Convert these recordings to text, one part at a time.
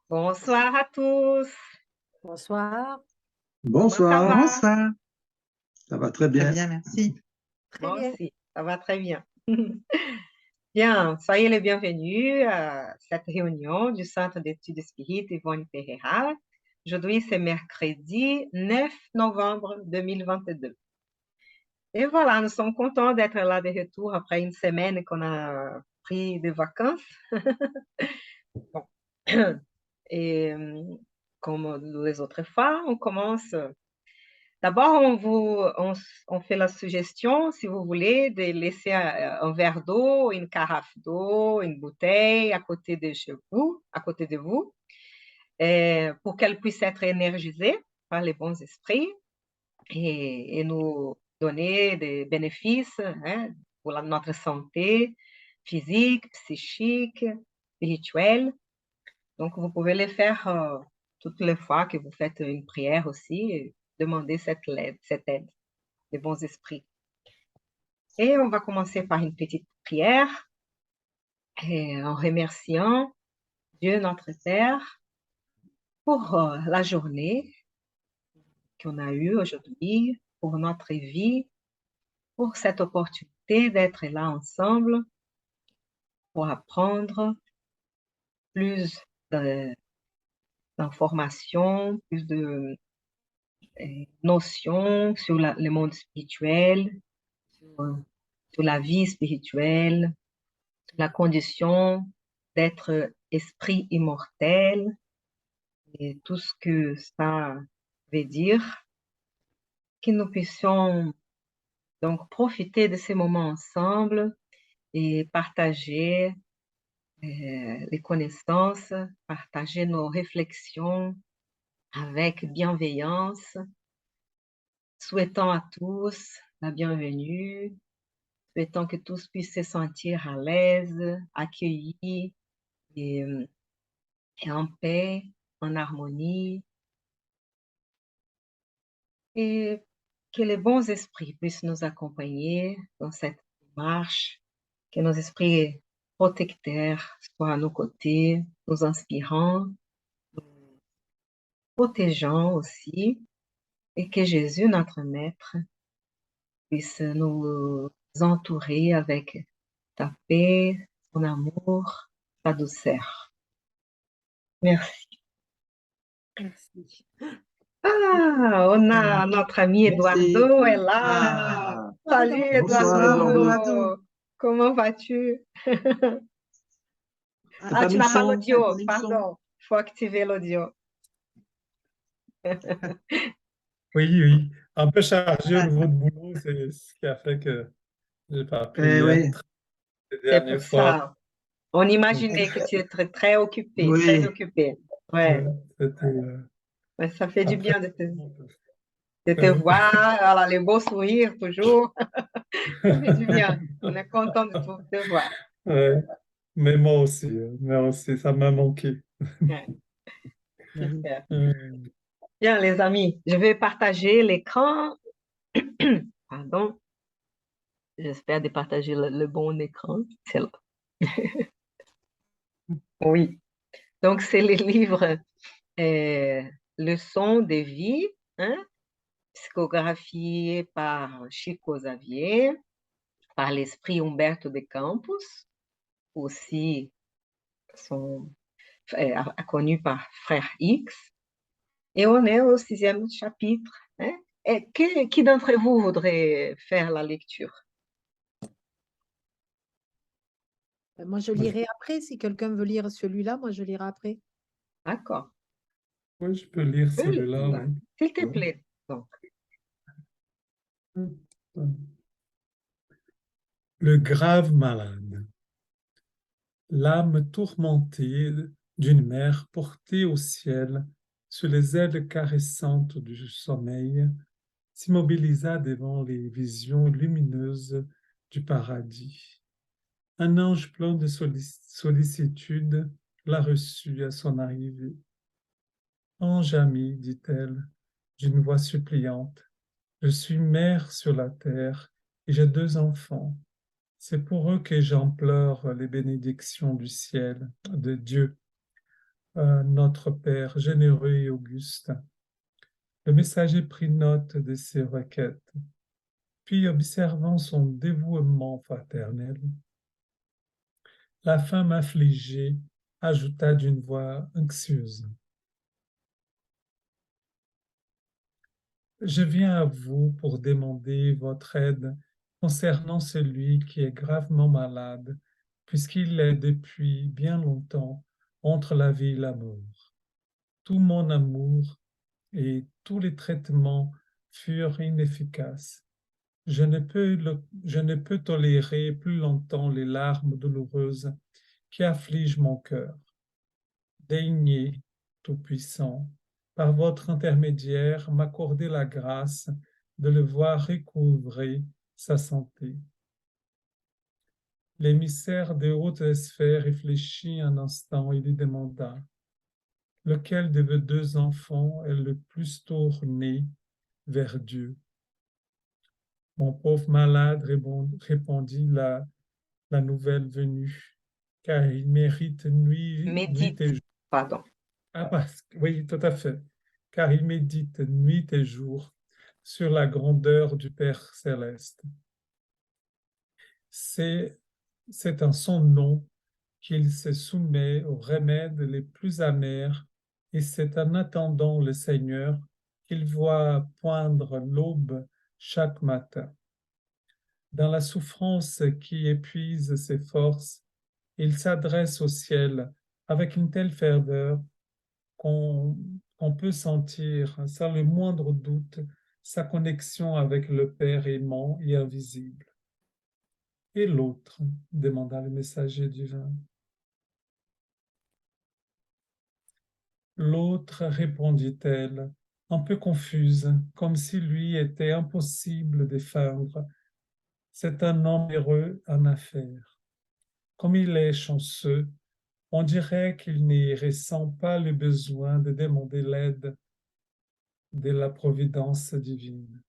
Bonsoir à tous. Bonsoir. Comment ça Bonsoir, va? Bonsoir. ça va très Très bien. bien, merci. Très Moi bien. aussi, ça va très bien. Bien, soyez les bienvenus à cette réunion du Centre d'études spirites Yvonne Pereira. Aujourd'hui, c'est mercredi 9 novembre 2022. Et voilà, nous sommes contents d'être là de retour après une semaine qu'on a pris de vacances. Bon. Et comme les autres fois, on commence. D'abord, on fait la suggestion, si vous voulez, de laisser un verre d'eau, une carafe d'eau, une bouteille à côté de chez vous, à côté de vous, pour qu'elle puisse être énergisée par les bons esprits et nous donner des bénéfices, hein, pour notre santé physique, psychique, spirituelle. Donc, vous pouvez le faire toutes les fois que vous faites une prière aussi, et demander cette aide des bons esprits. Et on va commencer par une petite prière en remerciant Dieu notre Père pour la journée qu'on a eue aujourd'hui, pour notre vie, pour cette opportunité d'être là ensemble, pour apprendre plus d'informations, plus de notions sur le monde spirituel, sur la vie spirituelle, sur la condition d'être esprit immortel et tout ce que ça veut dire, que nous puissions donc profiter de ces moments ensemble et partager les connaissances, partager nos réflexions avec bienveillance, souhaitant à tous la bienvenue, souhaitant que tous puissent se sentir à l'aise, accueillis et en paix, en harmonie, et que les bons esprits puissent nous accompagner dans cette marche, que nos esprits protecteurs soient à nos côtés, nous inspirant, nous protégeant aussi, et que Jésus, notre Maître, puisse nous entourer avec sa paix, son amour, sa douceur. Merci. Merci. Ah, on a notre ami Merci. Eduardo est là. Ah, Salut bonsoir, Eduardo. Comment vas-tu? t'as Ah, pas tu mis le n'as pas son, t'as pas l'audio, mis le son. pardon. Il faut activer l'audio. Oui, oui. Un peu chargé au Ah, niveau de boulot, c'est ce qui a fait que je n'ai pas pu oui, être les C'est dernières pour fois. ça. On Donc, imaginait que tu es très, très occupé, très oui. occupé. Ouais, c'était ouais, ça fait du après. bien de te voir. Voilà, les beaux sourires toujours. Ça fait du bien. On est content de te voir. Ouais. Mais moi aussi, ça m'a manqué. Ouais, super. Euh, Bien, les amis, je vais partager l'écran. Pardon. J'espère de partager le bon écran. C'est là. Oui. Donc, c'est le livre Leçons de vie, hein, psychographié par Chico Xavier, par l'esprit Humberto de Campos, aussi son, connu par Frère X. Et on est au 6e chapitre. Hein. Et qui d'entre vous voudrait faire la lecture? Moi, je lirai après. Si quelqu'un veut lire celui-là, moi, je lirai après. D'accord. oui, je peux lire celui-là, oui. S'il te plaît. Donc. Le grave malade. L'âme tourmentée d'une mère portée au ciel sur les ailes caressantes du sommeil s'immobilisa devant les visions lumineuses du paradis. Un ange plein de sollicitude la reçut à son arrivée. Ange ami, dit-elle, d'une voix suppliante, je suis mère sur la terre et j'ai 2 enfants. C'est pour eux que j'en pleure les bénédictions du ciel, de Dieu. notre Père généreux et auguste. Le messager prit note de ses requêtes, puis observant son dévouement fraternel, la femme affligée ajouta d'une voix anxieuse: Je viens à vous pour demander votre aide concernant celui qui est gravement malade, puisqu'il est depuis bien longtemps entre la vie et la mort. Tout mon amour et tous les traitements furent inefficaces. Je ne peux tolérer plus longtemps les larmes douloureuses qui affligent mon cœur. Daignez, Tout-Puissant, par votre intermédiaire, m'accorder la grâce de le voir recouvrer sa santé. L'émissaire des hautes sphères réfléchit un instant et lui demanda: Lequel de vos deux enfants est le plus tourné vers Dieu? Mon pauvre malade, répondit la nouvelle venue, car il mérite nuit Médite, et jour. pardon. Oui, tout à fait, car il médite nuit et jour sur la grandeur du Père céleste. C'est en son nom qu'il se soumet aux remèdes les plus amers, et c'est en attendant le Seigneur qu'il voit poindre l'aube chaque matin. Dans la souffrance qui épuise ses forces, il s'adresse au ciel avec une telle ferveur qu'on peut sentir sans le moindre doute sa connexion avec le Père aimant et invisible. Et l'autre, demanda le messager divin. L'autre, répondit-elle, un peu confuse, comme s'il lui était impossible de feindre. C'est un homme heureux en affaires. Comme il est chanceux, on dirait qu'il n'y ressent pas le besoin de demander l'aide de la providence divine.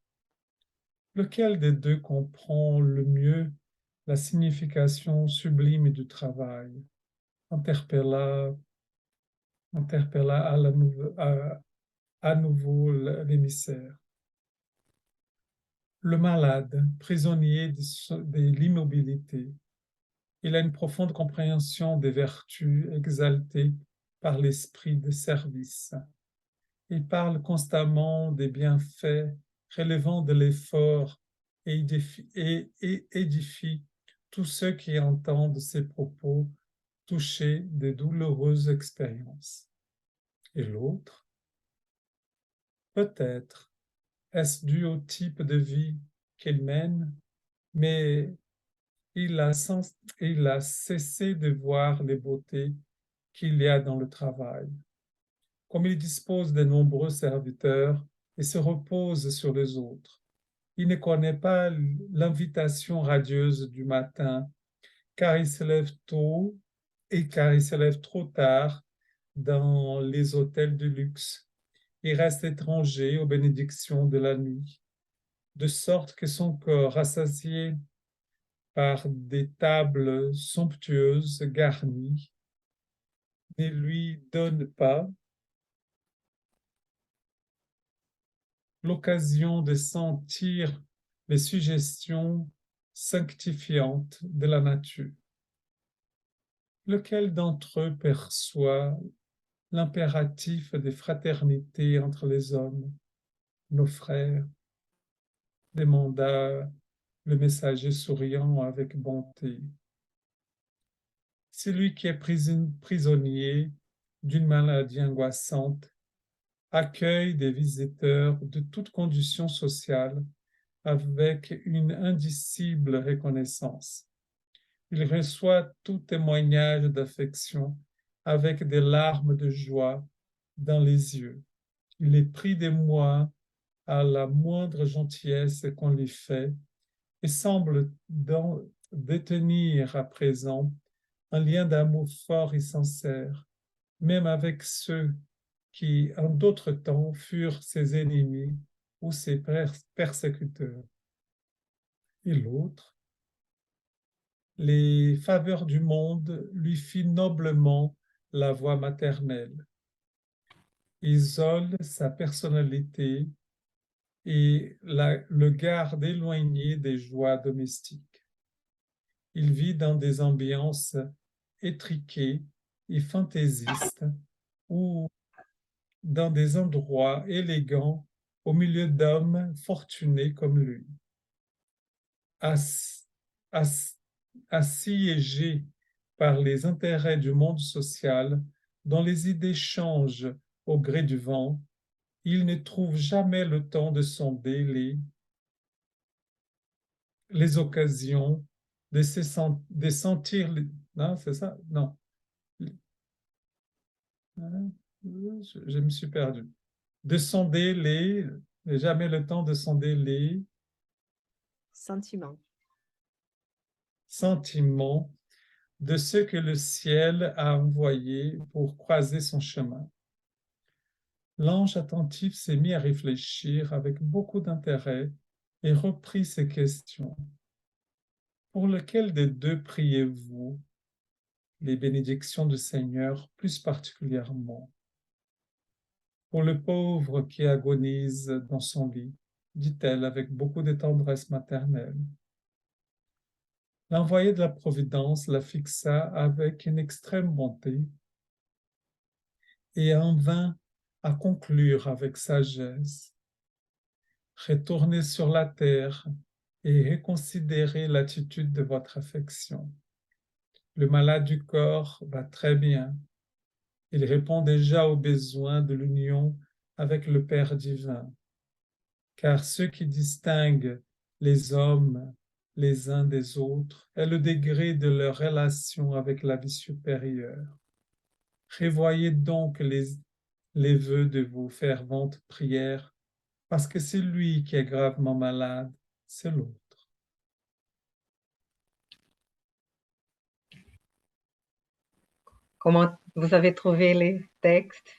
Lequel des deux comprend le mieux la signification sublime du travail? Interpella à nouveau l'émissaire. Le malade, prisonnier de l'immobilité, il a une profonde compréhension des vertus exaltées par l'esprit de service. Il parle constamment des bienfaits relevant de l'effort et édifie tous ceux qui entendent ses propos touchés de douloureuses expériences. Et l'autre, peut-être, est-ce dû au type de vie qu'il mène, mais il a cessé de voir les beautés qu'il y a dans le travail. Comme il dispose de nombreux serviteurs et se repose sur les autres, il ne connaît pas l'invitation radieuse du matin, car il se lève tôt et car il se lève trop tard dans les hôtels de luxe. Il reste étranger aux bénédictions de la nuit, de sorte que son corps, rassasié par des tables somptueuses garnies, ne lui donne pas l'occasion de sentir les suggestions sanctifiantes de la nature. Lequel d'entre eux perçoit l'impératif de fraternité entre les hommes, nos frères? Demanda le messager souriant avec bonté. Celui qui est prisonnier d'une maladie angoissante accueille des visiteurs de toutes conditions sociales avec une indicible reconnaissance. Il reçoit tout témoignage d'affection avec des larmes de joie dans les yeux. Il est pris d'émoi à la moindre gentillesse qu'on lui fait et semble détenir à présent un lien d'amour fort et sincère, même avec ceux qui, en d'autres temps, furent ses ennemis ou ses persécuteurs. Et l'autre, les faveurs du monde lui fit noblement la voix maternelle, isole sa personnalité et le garde éloigné des joies domestiques. Il vit dans des ambiances étriquées et fantaisistes ou dans des endroits élégants au milieu d'hommes fortunés comme lui. Assiégé par les intérêts du monde social, dont les idées changent au gré du vent, il ne trouve jamais le temps de sonder les occasions, de sentir, non, c'est ça? Non. Je me suis perdu. De sonder jamais le temps de sonder les Sentiment. sentiments de ceux que le ciel a envoyés pour croiser son chemin. L'ange attentif s'est mis à réfléchir avec beaucoup d'intérêt et reprit ces questions. Pour lequel des deux priez-vous les bénédictions du Seigneur plus particulièrement? Pour le pauvre qui agonise dans son lit, dit-elle avec beaucoup de tendresse maternelle. L'envoyé de la Providence la fixa avec une extrême bonté et en vint à conclure avec sagesse. Retournez sur la terre et reconsidérez l'attitude de votre affection. Le malade du corps va très bien. Il répond déjà aux besoins de l'union avec le Père divin. Car ce qui distingue les hommes les uns des autres est le degré de leur relation avec la vie supérieure. Prévoyez donc les vœux de vos ferventes prières, parce que c'est lui qui est gravement malade, c'est l'autre. Comment vous avez trouvé les textes?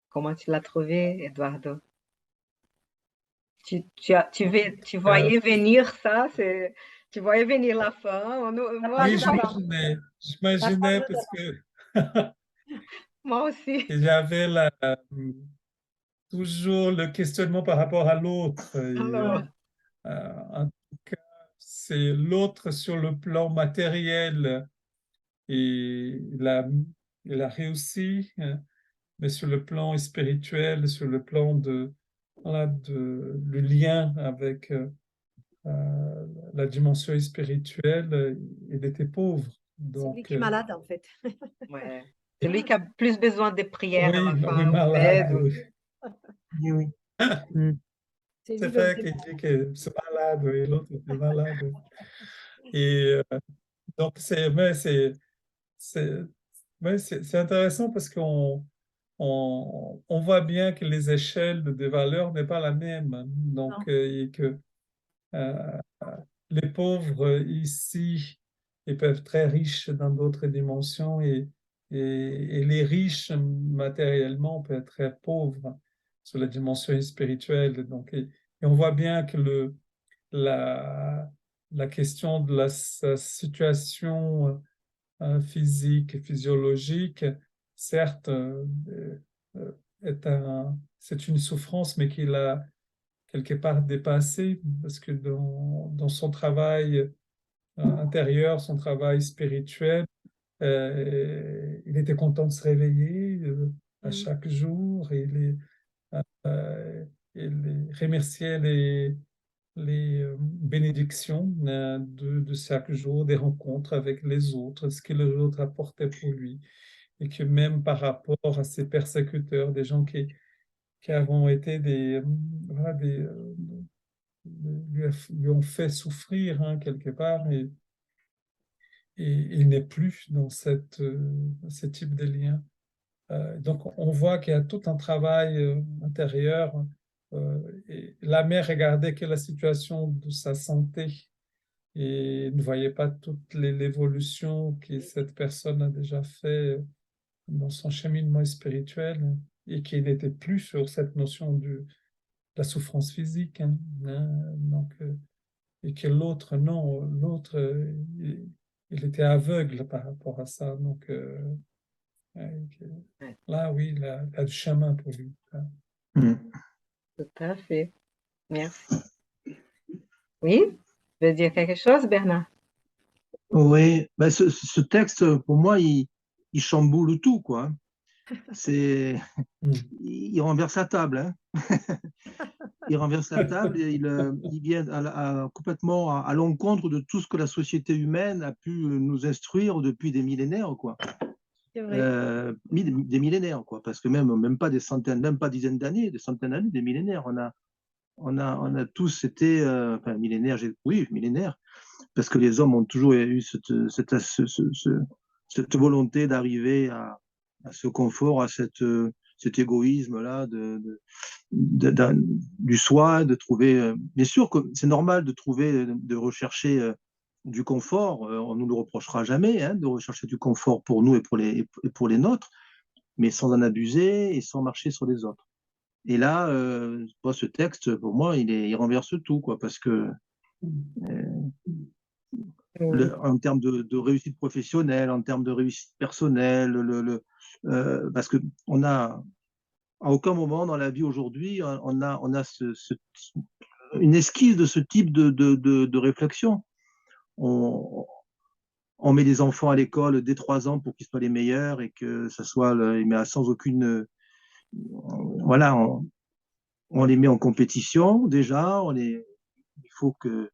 Comment tu l'as trouvé, Eduardo? Tu voyais venir ça, tu voyais venir la fin. Moi, Oui, j'avais, j'imaginais parce que moi aussi. j'avais toujours le questionnement par rapport à l'autre. Alors, En tout cas, c'est l'autre sur le plan matériel et il a réussi, hein, mais sur le plan spirituel, sur le plan voilà, du lien avec la dimension spirituelle, il était pauvre. C'est lui Donc, qui est malade, en fait. ouais. C'est lui qui a plus besoin de prières à oui, la oui, fin, ou malade, d'aide. oui. Oui, oui. Mm. C'est C'est lui le vrai vrai qu'il malade. dit que c'est malade, oui, l'autre était malade. Oui. Et donc, c'est, ouais, c'est intéressant parce on voit bien que les échelles de valeurs n'est pas la même. Donc, Non. et que euh, les pauvres ici, ils peuvent être très riches dans d'autres dimensions et les riches matériellement peuvent être très pauvres sur la dimension spirituelle. Donc, et on voit bien que la, la question de sa situation physique et physiologique, certes, c'est une souffrance, mais qu'il a quelque part dépassée, parce que dans son travail intérieur, son travail spirituel, il était content de se réveiller à Mm. chaque jour, et euh, il remerciait les bénédictions de chaque jour, des rencontres avec les autres, ce que les autres apportaient pour lui. Et que même par rapport à ses persécuteurs, des gens qui avons été voilà, lui ont fait souffrir hein, quelque part, et il n'est plus dans ce type de lien. Donc, on voit qu'il y a tout un travail intérieur. Et la mère regardait que la situation de sa santé et ne voyait pas toute l'évolution que cette personne a déjà fait dans son cheminement spirituel et qui n'était plus sur cette notion de la souffrance physique. Donc, et que l'autre, non, l'autre, il était aveugle par rapport à ça. Donc, là, oui, il y a du chemin pour lui. Tout à fait. Merci. Oui, tu veux dire quelque chose, Bernard? Oui, ben ce texte, pour moi, il chamboule tout, quoi. Il renverse la table, hein. Il renverse la table et il vient complètement à l'encontre de tout ce que la société humaine a pu nous instruire depuis des millénaires, quoi. C'est vrai. Des millénaires, quoi. Parce que même pas des centaines, même pas dizaines d'années, des centaines d'années, des millénaires. On a tous été, enfin, millénaires, oui, millénaires, parce que les hommes ont toujours eu cette volonté d'arriver à ce confort, à cet égoïsme-là du soi, de trouver. Bien sûr que c'est normal de trouver, de rechercher du confort. On ne nous le reprochera jamais, hein, de rechercher du confort pour nous et pour les nôtres, mais sans en abuser et sans marcher sur les autres. Et là, ce texte, pour moi, il renverse tout, quoi, parce que en termes de réussite professionnelle, en termes de réussite personnelle, parce que à aucun moment dans la vie aujourd'hui, on a une esquisse de ce type de réflexion. On met les enfants à l'école dès 3 ans pour qu'ils soient les meilleurs et que ça soit, mais sans aucune, voilà, on les met en compétition déjà, il faut qu'ils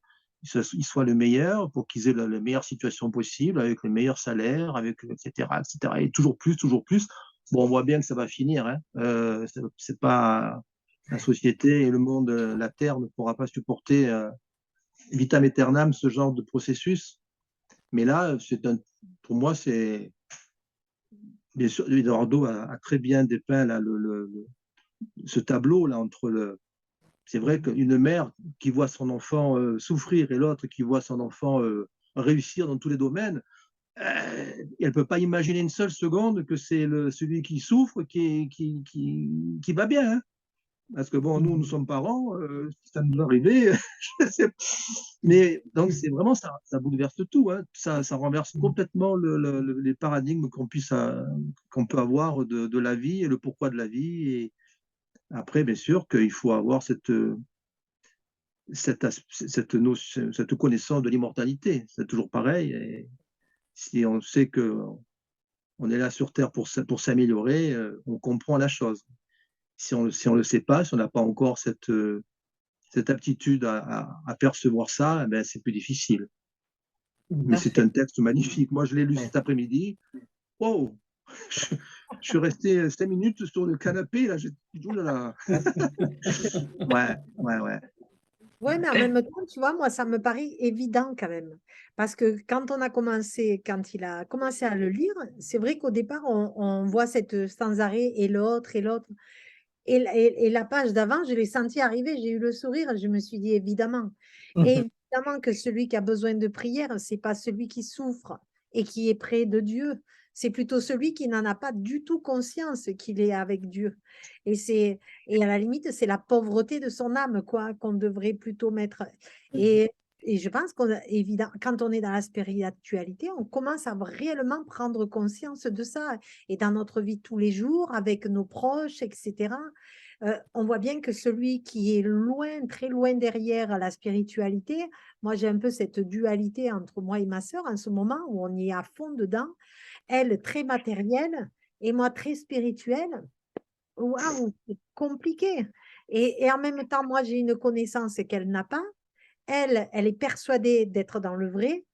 soient le meilleur pour qu'ils aient la meilleure situation possible, avec les meilleurs salaires, etc., etc. Et toujours plus, toujours plus. Bon, on voit bien que ça va finir, hein. C'est pas la société et le monde, la Terre ne pourra pas supporter vitam aeternam ce genre de processus. Mais là, pour moi, c'est bien sûr, Eduardo a très bien dépeint là, ce tableau là entre c'est vrai qu'une mère qui voit son enfant souffrir et l'autre qui voit son enfant réussir dans tous les domaines, elle ne peut pas imaginer une seule seconde que c'est celui qui souffre qui va bien, hein. Parce que bon, nous sommes parents, ça nous est arrivé, je sais. Mais donc c'est vraiment ça bouleverse tout, hein. Ça renverse complètement les paradigmes qu'on peut avoir de la vie et le pourquoi de la vie. Et après, bien sûr qu'il faut avoir cette connaissance de l'immortalité. C'est toujours pareil. Et si on sait que on est là sur Terre pour s'améliorer, on comprend la chose. Si on le sait pas, si on n'a pas encore cette aptitude à percevoir ça, ben, c'est plus difficile. Mais c'est un texte magnifique. Moi, je l'ai lu cet après-midi. Wow! Je suis resté 5 minutes sur le canapé. Là, j'ai dit, oh là là. Ouais. Oui, mais en même temps, tu vois, moi, ça me paraît évident quand même. Parce que quand il a commencé à le lire, c'est vrai qu'au départ, on voit cette sans arrêt et l'autre et l'autre. Et la page d'avant, je l'ai senti arriver, j'ai eu le sourire, je me suis dit évidemment. Et évidemment que celui qui a besoin de prière, c'est pas celui qui souffre et qui est près de Dieu. C'est plutôt celui qui n'en a pas du tout conscience qu'il est avec Dieu. Et à la limite, c'est la pauvreté de son âme, quoi, qu'on devrait plutôt mettre. Et je pense quand on est dans la spiritualité, on commence à réellement prendre conscience de ça. Et dans notre vie de tous les jours, avec nos proches, etc., on voit bien que celui qui est loin, très loin derrière la spiritualité, moi j'ai un peu cette dualité entre moi et ma sœur en ce moment où on y est à fond dedans, elle très matérielle et moi très spirituelle. Waouh, c'est compliqué. Et en même temps, moi j'ai une connaissance qu'elle n'a pas. Elle est persuadée d'être dans le vrai.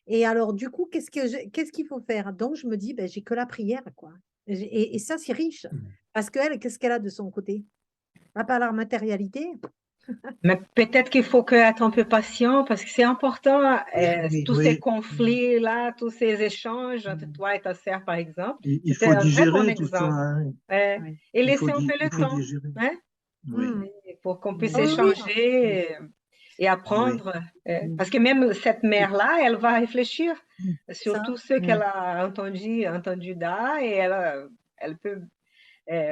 Et alors, du coup, qu'est-ce qu'il faut faire? Donc, je me dis, ben, j'ai que la prière, quoi. Et ça, c'est riche. Parce qu'elle, qu'est-ce qu'elle a de son côté? À part la matérialité. Mais peut-être qu'il faut être un peu patient parce que c'est important, tous ces conflits-là, tous ces échanges entre toi et ta sœur, par exemple. Il C'était faut un très bon digérer tout ça, exemple. hein. Et laisser un peu le temps, digérer. hein, Oui. pour qu'on puisse Ah oui, oui. échanger et apprendre. Parce que même cette mère-là, elle va réfléchir sur Ça. tout ce qu'elle a entendu là et elle peut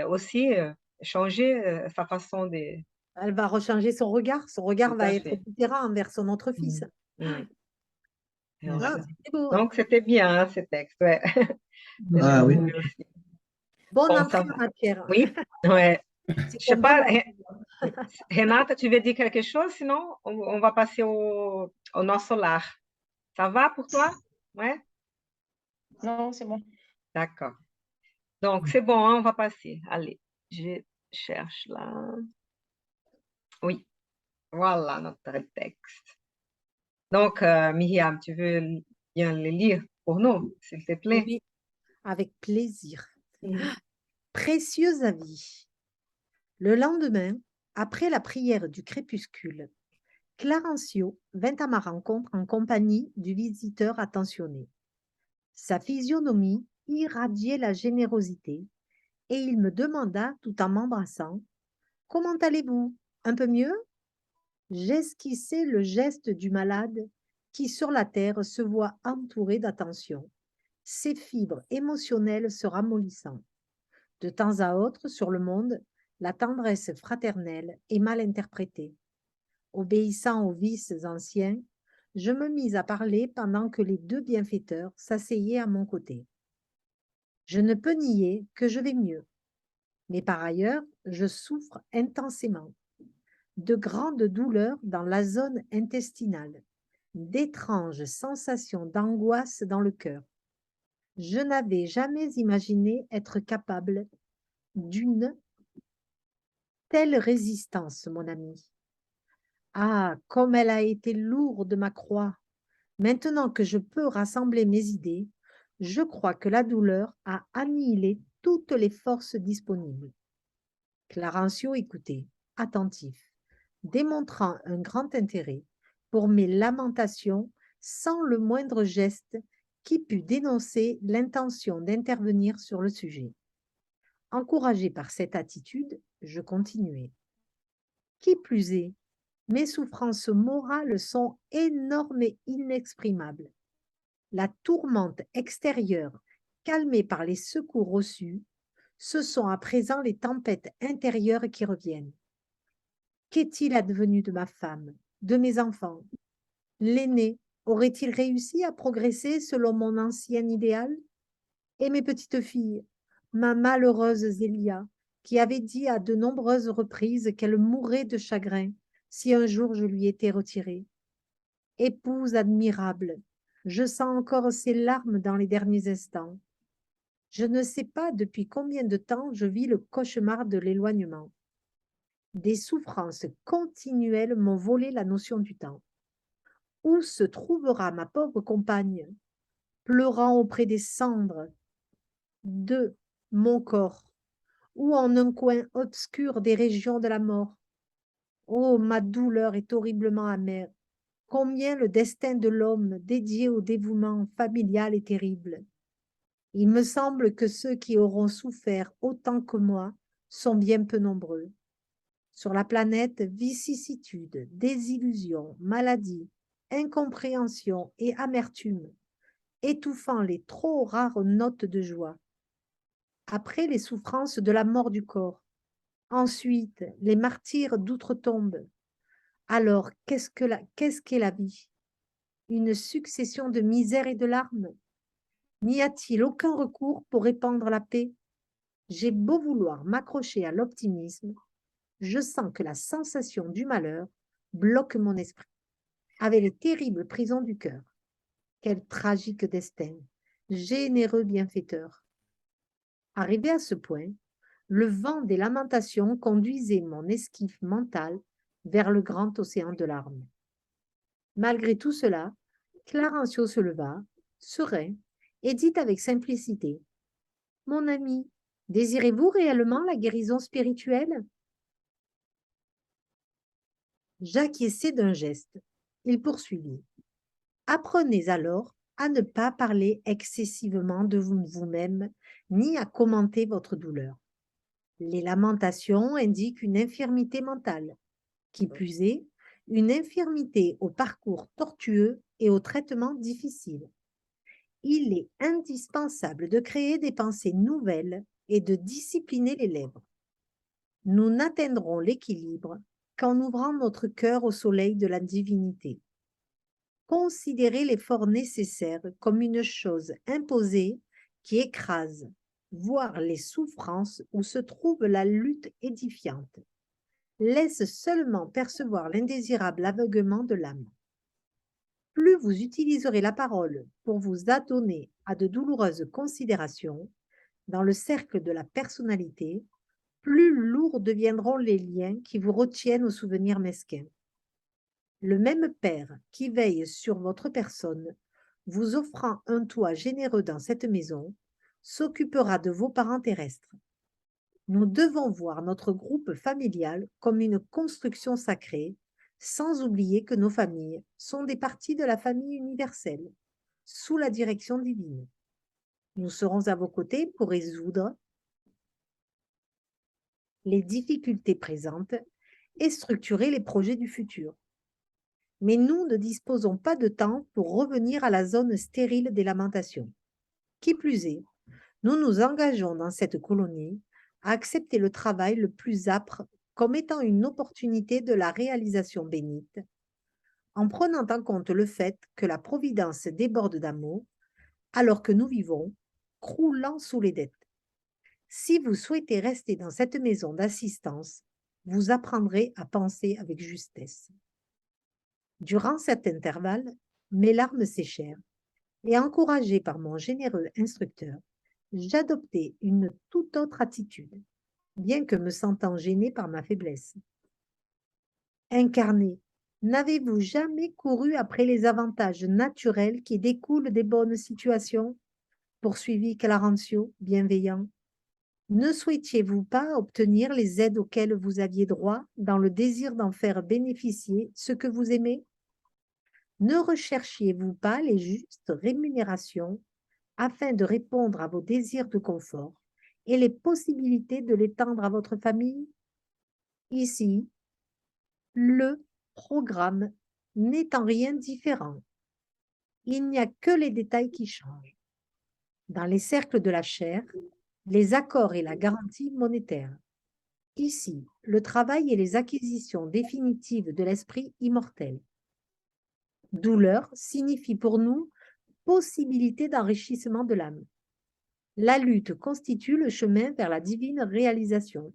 aussi changer sa façon de... Elle va rechanger son regard. Son regard Tout va à être fait. différent envers son autre fils. Oui. Et Ah, voilà. c'était beau, hein. Donc, c'était bien, hein, ce texte, ouais. Ah oui. Bonne Bon, entrée ça en va. matière. Oui, ouais. C'est Je sais un bon pas, argument. Renata, tu veux dire quelque chose? Sinon, on va passer au nosso lar. Ça va pour toi? Ouais, Non, c'est bon. d'accord. Donc, c'est bon, hein, on va passer. Allez, je cherche là. Oui, voilà notre texte. Donc, Myriam, tu veux bien le lire pour nous, s'il te plaît? Oui, avec plaisir. Mhm. Précieux avis. Le lendemain, après la prière du crépuscule, Clarencio vint à ma rencontre en compagnie du visiteur attentionné. Sa physionomie irradiait la générosité et il me demanda tout en m'embrassant: comment allez-vous? Un peu mieux? J'esquissais le geste du malade qui, sur la terre, se voit entouré d'attention, ses fibres émotionnelles se ramollissant. De temps à autre, sur le monde, la tendresse fraternelle est mal interprétée. Obéissant aux vices anciens, je me mis à parler pendant que les deux bienfaiteurs s'asseyaient à mon côté. Je ne peux nier que je vais mieux, mais par ailleurs, je souffre intensément de grandes douleurs dans la zone intestinale, d'étranges sensations d'angoisse dans le cœur. Je n'avais jamais imaginé être capable d'une telle résistance, mon ami. Ah, comme elle a été lourde, ma croix. Maintenant que je peux rassembler mes idées, je crois que la douleur a annihilé toutes les forces disponibles. Clarencio écoutait, attentif, démontrant un grand intérêt pour mes lamentations sans le moindre geste qui pût dénoncer l'intention d'intervenir sur le sujet. Encouragé par cette attitude, je continuai. Qui plus est, mes souffrances morales sont énormes et inexprimables. La tourmente extérieure, calmée par les secours reçus, ce sont à présent les tempêtes intérieures qui reviennent. Qu'est-il advenu de ma femme, de mes enfants? L'aîné aurait-il réussi à progresser selon mon ancien idéal? Et mes petites filles, ma malheureuse Zélia, qui avait dit à de nombreuses reprises qu'elle mourrait de chagrin si un jour je lui étais retirée. Épouse admirable, je sens encore ses larmes dans les derniers instants. Je ne sais pas depuis combien de temps je vis le cauchemar de l'éloignement. Des souffrances continuelles m'ont volé la notion du temps. Où se trouvera ma pauvre compagne, pleurant auprès des cendres de mon corps, ou en un coin obscur des régions de la mort? Oh, ma douleur est horriblement amère. Combien le destin de l'homme dédié au dévouement familial est terrible. Il me semble que ceux qui auront souffert autant que moi sont bien peu nombreux. Sur la planète, vicissitudes, désillusions, maladies, incompréhension et amertume, étouffant les trop rares notes de joie. Après les souffrances de la mort du corps, ensuite les martyrs d'outre-tombe. Alors, qu'est-ce qu'est la vie? Une succession de misères et de larmes? N'y a-t-il aucun recours pour répandre la paix? J'ai beau vouloir m'accrocher à l'optimisme, je sens que la sensation du malheur bloque mon esprit, avec les terribles prisons du cœur. Quel tragique destin, généreux bienfaiteur. Arrivé à ce point, le vent des lamentations conduisait mon esquif mental vers le grand océan de larmes. Malgré tout cela, Clarencio se leva, serein, et dit avec simplicité: mon ami, désirez-vous réellement la guérison spirituelle? J'acquiesçai d'un geste. Il poursuivit: apprenez alors à ne pas parler excessivement de vous-même, ni à commenter votre douleur. Les lamentations indiquent une infirmité mentale. Qui plus est, une infirmité au parcours tortueux et au traitement difficile. Il est indispensable de créer des pensées nouvelles et de discipliner les lèvres. Nous n'atteindrons l'équilibre qu'en ouvrant notre cœur au soleil de la divinité. considérez l'effort nécessaire comme une chose imposée qui écrase, voire les souffrances où se trouve la lutte édifiante. Laisse seulement percevoir l'indésirable aveuglement de l'âme. Plus vous utiliserez la parole pour vous adonner à de douloureuses considérations dans le cercle de la personnalité, plus lourds deviendront les liens qui vous retiennent aux souvenirs mesquins. Le même Père qui veille sur votre personne, vous offrant un toit généreux dans cette maison, s'occupera de vos parents terrestres. Nous devons voir notre groupe familial comme une construction sacrée, sans oublier que nos familles sont des parties de la famille universelle, sous la direction divine. Nous serons à vos côtés pour résoudre les difficultés présentes et structurer les projets du futur. Mais nous ne disposons pas de temps pour revenir à la zone stérile des lamentations. Qui plus est, nous nous engageons dans cette colonie à accepter le travail le plus âpre comme étant une opportunité de la réalisation bénite, en prenant en compte le fait que la Providence déborde d'amour, alors que nous vivons, croulant sous les dettes. Si vous souhaitez rester dans cette maison d'assistance, vous apprendrez à penser avec justesse. Durant cet intervalle, mes larmes séchèrent, et encouragée par mon généreux instructeur, j'adoptai une toute autre attitude, bien que me sentant gênée par ma faiblesse. Incarné, n'avez-vous jamais couru après les avantages naturels qui découlent des bonnes situations? Poursuivit Clarencio, bienveillant. Ne souhaitiez-vous pas obtenir les aides auxquelles vous aviez droit dans le désir d'en faire bénéficier ceux que vous aimez? Ne recherchiez-vous pas les justes rémunérations afin de répondre à vos désirs de confort et les possibilités de l'étendre à votre famille? Ici, le programme n'est en rien différent. Il n'y a que les détails qui changent. Dans les cercles de la chair, les accords et la garantie monétaire. Ici, le travail et les acquisitions définitives de l'esprit immortel. Douleur signifie pour nous possibilité d'enrichissement de l'âme. La lutte constitue le chemin vers la divine réalisation.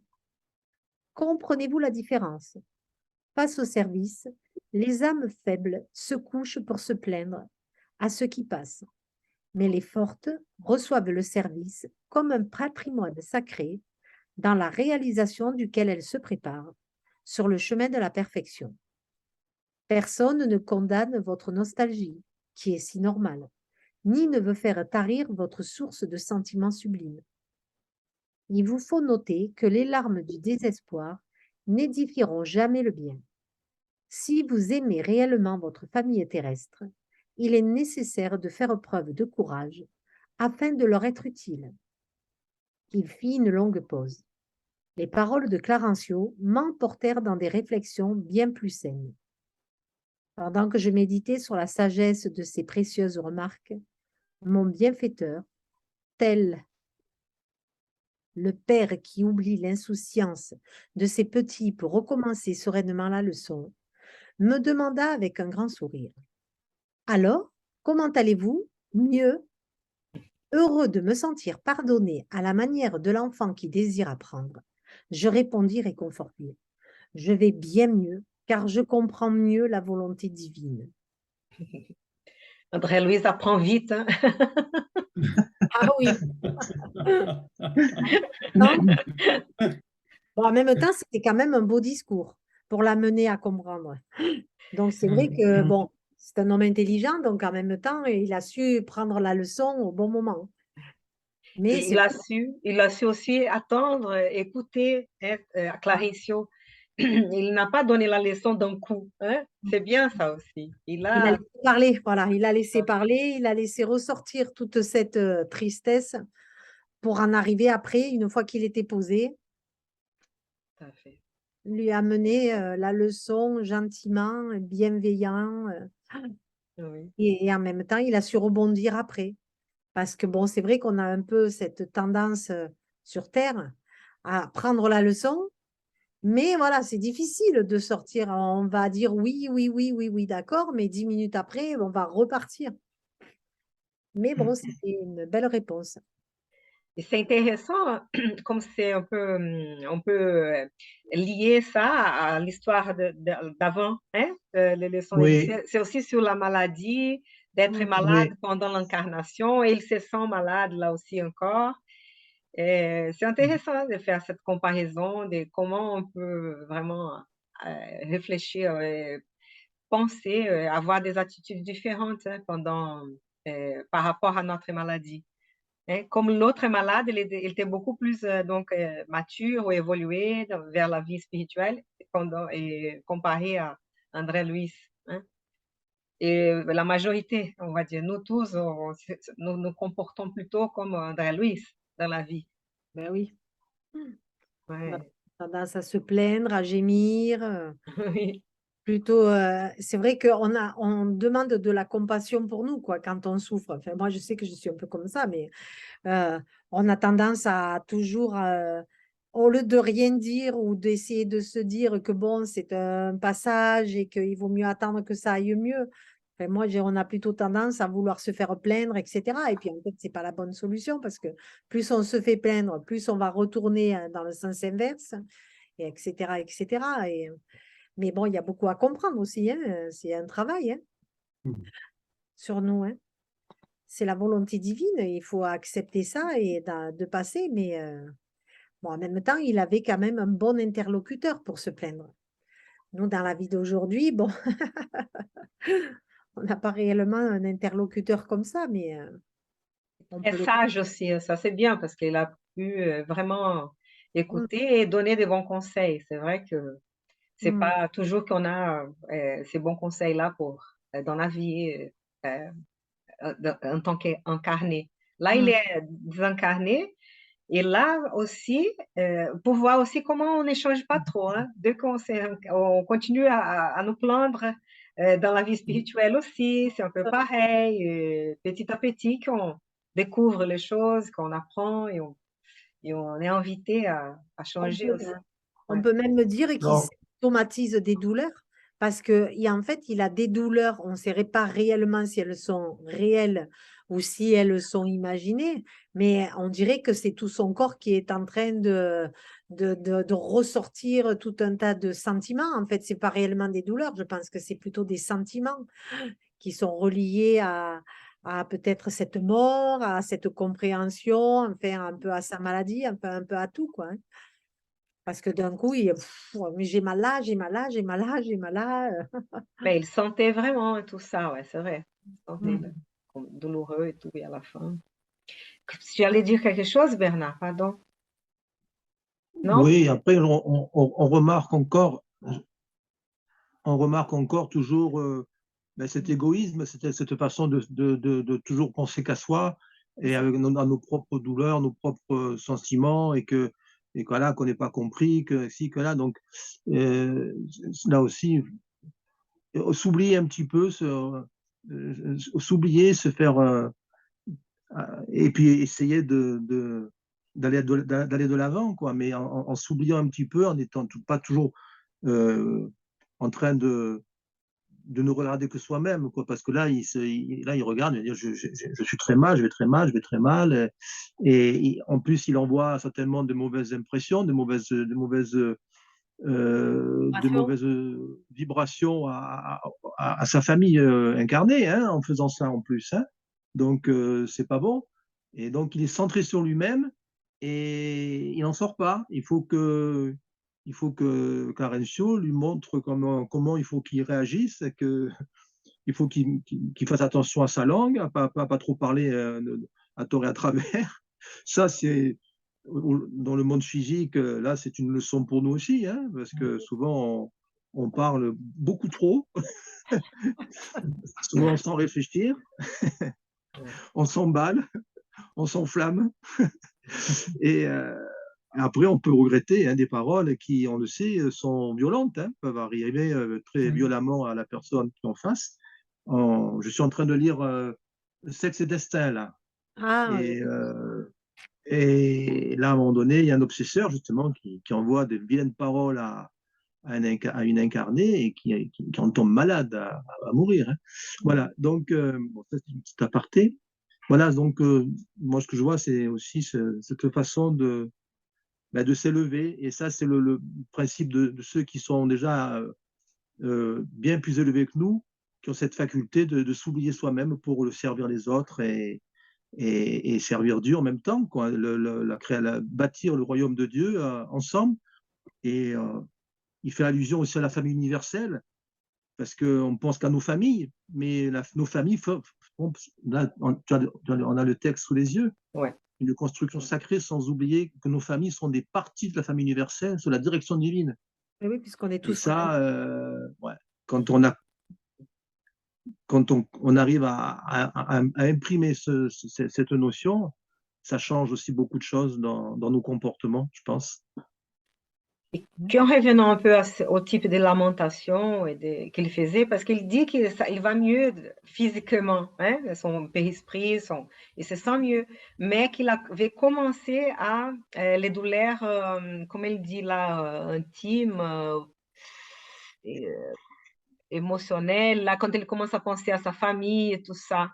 Comprenez-vous la différence? Face au service, les âmes faibles se couchent pour se plaindre à ce qui passe, mais les fortes reçoivent le service comme un patrimoine sacré dans la réalisation duquel elles se préparent sur le chemin de la perfection. Personne ne condamne votre nostalgie, qui est si normale, ni ne veut faire tarir votre source de sentiments sublimes. Il vous faut noter que les larmes du désespoir n'édifieront jamais le bien. Si vous aimez réellement votre famille terrestre, il est nécessaire de faire preuve de courage afin de leur être utile. Il fit une longue pause. Les paroles de Clarencio m'emportèrent dans des réflexions bien plus saines. Pendant que je méditais sur la sagesse de ces précieuses remarques, mon bienfaiteur, tel le père qui oublie l'insouciance de ses petits pour recommencer sereinement la leçon, me demanda avec un grand sourire. Alors, comment allez-vous? Mieux. Heureux de me sentir pardonné à la manière de l'enfant qui désire apprendre, je répondis réconforté. Je vais bien mieux, car je comprends mieux la volonté divine. André-Louise apprend vite. Hein? Ah oui. Non? Bon, en même temps, c'était quand même un beau discours pour l'amener à comprendre. Donc, c'est vrai que, bon, c'est un homme intelligent, donc en même temps, il a su prendre la leçon au bon moment. Mais il a su aussi attendre, écouter, hein, Clarencio. Il n'a pas donné la leçon d'un coup. Hein? C'est bien ça aussi. il a laissé parler, voilà, il a laissé parler, il a laissé ressortir toute cette tristesse pour en arriver après, une fois qu'il était posé, Tout à fait. lui amener la leçon gentiment, bienveillant, Oui. et en même temps, il a su rebondir après. Parce que bon, c'est vrai qu'on a un peu cette tendance sur Terre à prendre la leçon, Mais voilà, c'est difficile de sortir. On va dire oui, oui, oui, oui, oui, d'accord, mais 10 minutes après, on va repartir. Mais bon, c'était une belle réponse. Et c'est intéressant, comme c'est un peu, on peut lier ça à l'histoire d'avant, hein, les leçons de vie. Oui, C'est aussi sur la maladie, d'être Mm. malade oui. pendant l'incarnation, et il se sent malade là aussi encore. C'est intéressant de faire cette comparaison de comment on peut vraiment réfléchir, penser, avoir des attitudes différentes hein, par rapport à notre maladie. Hein. Comme l'autre est malade, il était beaucoup plus donc, mature ou évolué vers la vie spirituelle et comparé à André Luis. Hein. Et la majorité, on va dire, nous tous, nous nous comportons plutôt comme André Luis dans la vie. Ben oui, on a Ouais. tendance à se plaindre, à gémir. Oui. Plutôt, c'est vrai on demande de la compassion pour nous, quoi, quand on souffre. Enfin, moi, je sais que je suis un peu comme ça, mais on a tendance à toujours, au lieu de rien dire ou d'essayer de se dire que bon, c'est un passage et qu'il vaut mieux attendre que ça aille mieux. Enfin, moi, on a plutôt tendance à vouloir se faire plaindre, etc. Et puis, en fait, c'est pas la bonne solution parce que plus on se fait plaindre, plus on va retourner dans le sens inverse, et etc., etc. Mais bon, il y a beaucoup à comprendre aussi, hein. C'est un travail hein, sur nous. Hein. C'est la volonté divine, il faut accepter ça et de passer. Mais bon, en même temps, il avait quand même un bon interlocuteur pour se plaindre. Nous, dans la vie d'aujourd'hui, bon, on n'a pas réellement un interlocuteur comme ça, mais on Très peut le... sage aussi, hein, ça c'est bien parce qu'il a pu vraiment Mm, écouter et donner des bons conseils. C'est vrai que c'est mm, pas toujours qu'on a ces bons conseils-là dans la vie en tant qu'incarné. Là, il mm. est désincarné et là aussi, pour voir aussi comment on n'échange pas trop. Hein. Dès on continue à nous plaindre dans la vie spirituelle aussi, c'est un peu pareil. Petit à petit, qu'on découvre les choses, qu'on apprend et on est invité à On changer peut, aussi. on Ouais. peut même dire qu'il Alors, symptomatise des douleurs parce en fait, il a des douleurs. On ne sait pas réellement si elles sont réelles ou si elles sont imaginées, mais on dirait que c'est tout son corps qui est en train de ressortir tout un tas de sentiments. En fait, ce n'est pas réellement des douleurs. Je pense que c'est plutôt des sentiments qui sont reliés à peut-être cette mort, à cette compréhension, enfin, un peu à sa maladie, un peu à tout, quoi. Hein. Parce que d'un coup, mais j'ai mal là, j'ai mal là, j'ai mal là, j'ai mal là. Mais il sentait vraiment tout ça, ouais, c'est vrai. Il sentait Mm. comme douloureux et tout, et à la fin. Tu allais dire quelque chose, Bernard, pardon? Non? oui, après, on remarque encore toujours ben, cet égoïsme, cette façon de toujours penser qu'à soi C'est et ça. avec nos propres douleurs, nos propres sentiments et que voilà, qu'on n'est pas compris, que si, que là. Donc, euh, là aussi, s'oublier un petit peu, s'oublier, se faire et puis essayer d'aller de l'avant, quoi, mais en s'oubliant un petit peu, en n'étant pas toujours en train de ne regarder que soi-même, quoi, parce que là, il regarde, il va dire, je suis très mal, je vais très mal, je vais très mal, en plus, il envoie certainement de mauvaises impressions, de mauvaises vibrations à sa famille incarnée, hein, en faisant ça en plus, hein. Donc, c'est pas bon. Et donc, il est centré sur lui-même et il n'en sort pas. Il faut que Carencio lui montre comment il faut qu'il réagisse, il faut qu'il fasse attention à sa langue, à pas trop parler à tort et à travers. Ça, c'est dans le monde physique, là, c'est une leçon pour nous aussi, hein, parce que souvent, on parle beaucoup trop, souvent sans réfléchir, on s'emballe, on s'enflamme, et après, on peut regretter hein, des paroles qui, on le sait, sont violentes, hein, peuvent arriver très violemment à la personne qui est en face. Je suis en train de lire Sexe et Destin, là, Ah, et Et là, à un moment donné, il y a un obsesseur, justement, qui envoie de vilaines paroles à une incarnée et qui en tombe malade à mourir, hein. Voilà, donc, bon, ça, c'est une petite aparté. Voilà, donc, moi, ce que je vois, c'est aussi cette façon de s'élever. Et ça, c'est le principe de ceux qui sont déjà bien plus élevés que nous, qui ont cette faculté de s'oublier soi-même pour servir les autres et servir Dieu en même temps, quoi. Bâtir le royaume de Dieu ensemble. Et il fait allusion aussi à la famille universelle, parce qu'on pense qu'à nos familles, mais nos familles, là, on a le texte sous les yeux, Ouais. une construction sacrée, sans oublier que nos familles sont des parties de la famille universelle sous la direction divine. Et oui, puisqu'on est Et tous ça, ouais, quand on arrive à imprimer cette notion, ça change aussi beaucoup de choses dans nos comportements, je pense. Puis en revenant un peu au type de lamentation qu'il faisait, parce qu'il dit qu'il va mieux physiquement, hein, son périsprit, il se sent mieux, mais qu'il avait commencé à les douleurs, comme il dit là, intimes, émotionnelles, là, quand il commence à penser à sa famille et tout ça.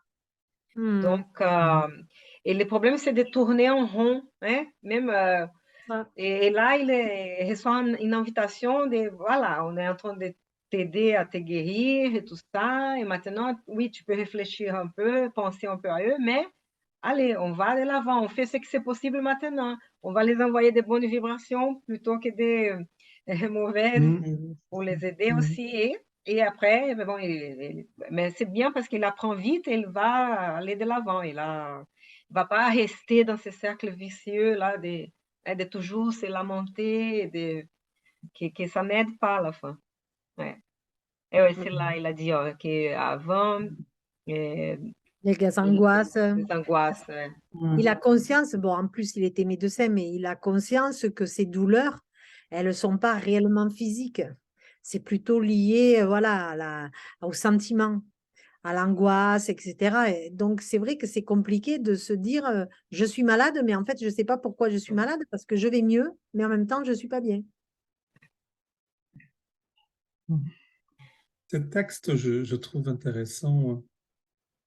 Donc, et le problème, c'est de tourner en rond, hein, même. Et là, il reçoit une invitation de, voilà, on est en train de t'aider à te guérir et tout ça. Et maintenant, oui, tu peux réfléchir un peu, penser un peu à eux, mais allez, on va de l'avant, on fait ce que c'est possible maintenant. On va les envoyer des bonnes vibrations plutôt que des mauvaises pour les aider aussi. Et après, mais bon, mais c'est bien parce qu'il apprend vite et il va aller de l'avant. Il ne va pas rester dans ce cercle vicieux là de toujours se lamenter, que ça n'aide pas à la fin. Ouais. Et ouais, c'est là, il a dit qu'avant, les angoisses. les angoisses. Ouais. Il a conscience, bon, en plus, il était médecin, mais il a conscience que ces douleurs, elles ne sont pas réellement physiques. C'est plutôt lié, voilà, au sentiment, à l'angoisse, etc. Et donc, c'est vrai que c'est compliqué de se dire, je suis malade, mais en fait, je ne sais pas pourquoi je suis malade, parce que je vais mieux, mais en même temps, je ne suis pas bien. Ce texte, je trouve intéressant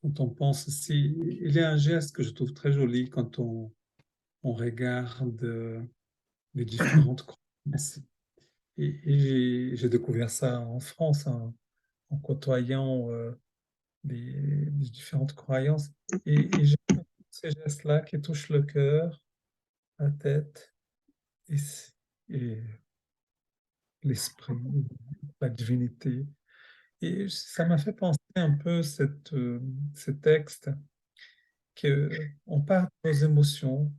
quand on pense aussi. Il y a un geste que je trouve très joli quand on regarde les différentes croyances. Et j'ai découvert ça en France, hein, en côtoyant les différentes croyances. Et j'aime ces gestes-là qui touchent le cœur, la tête et l'esprit, la divinité. Et ça m'a fait penser un peu ce texte qu'on parle de nos émotions,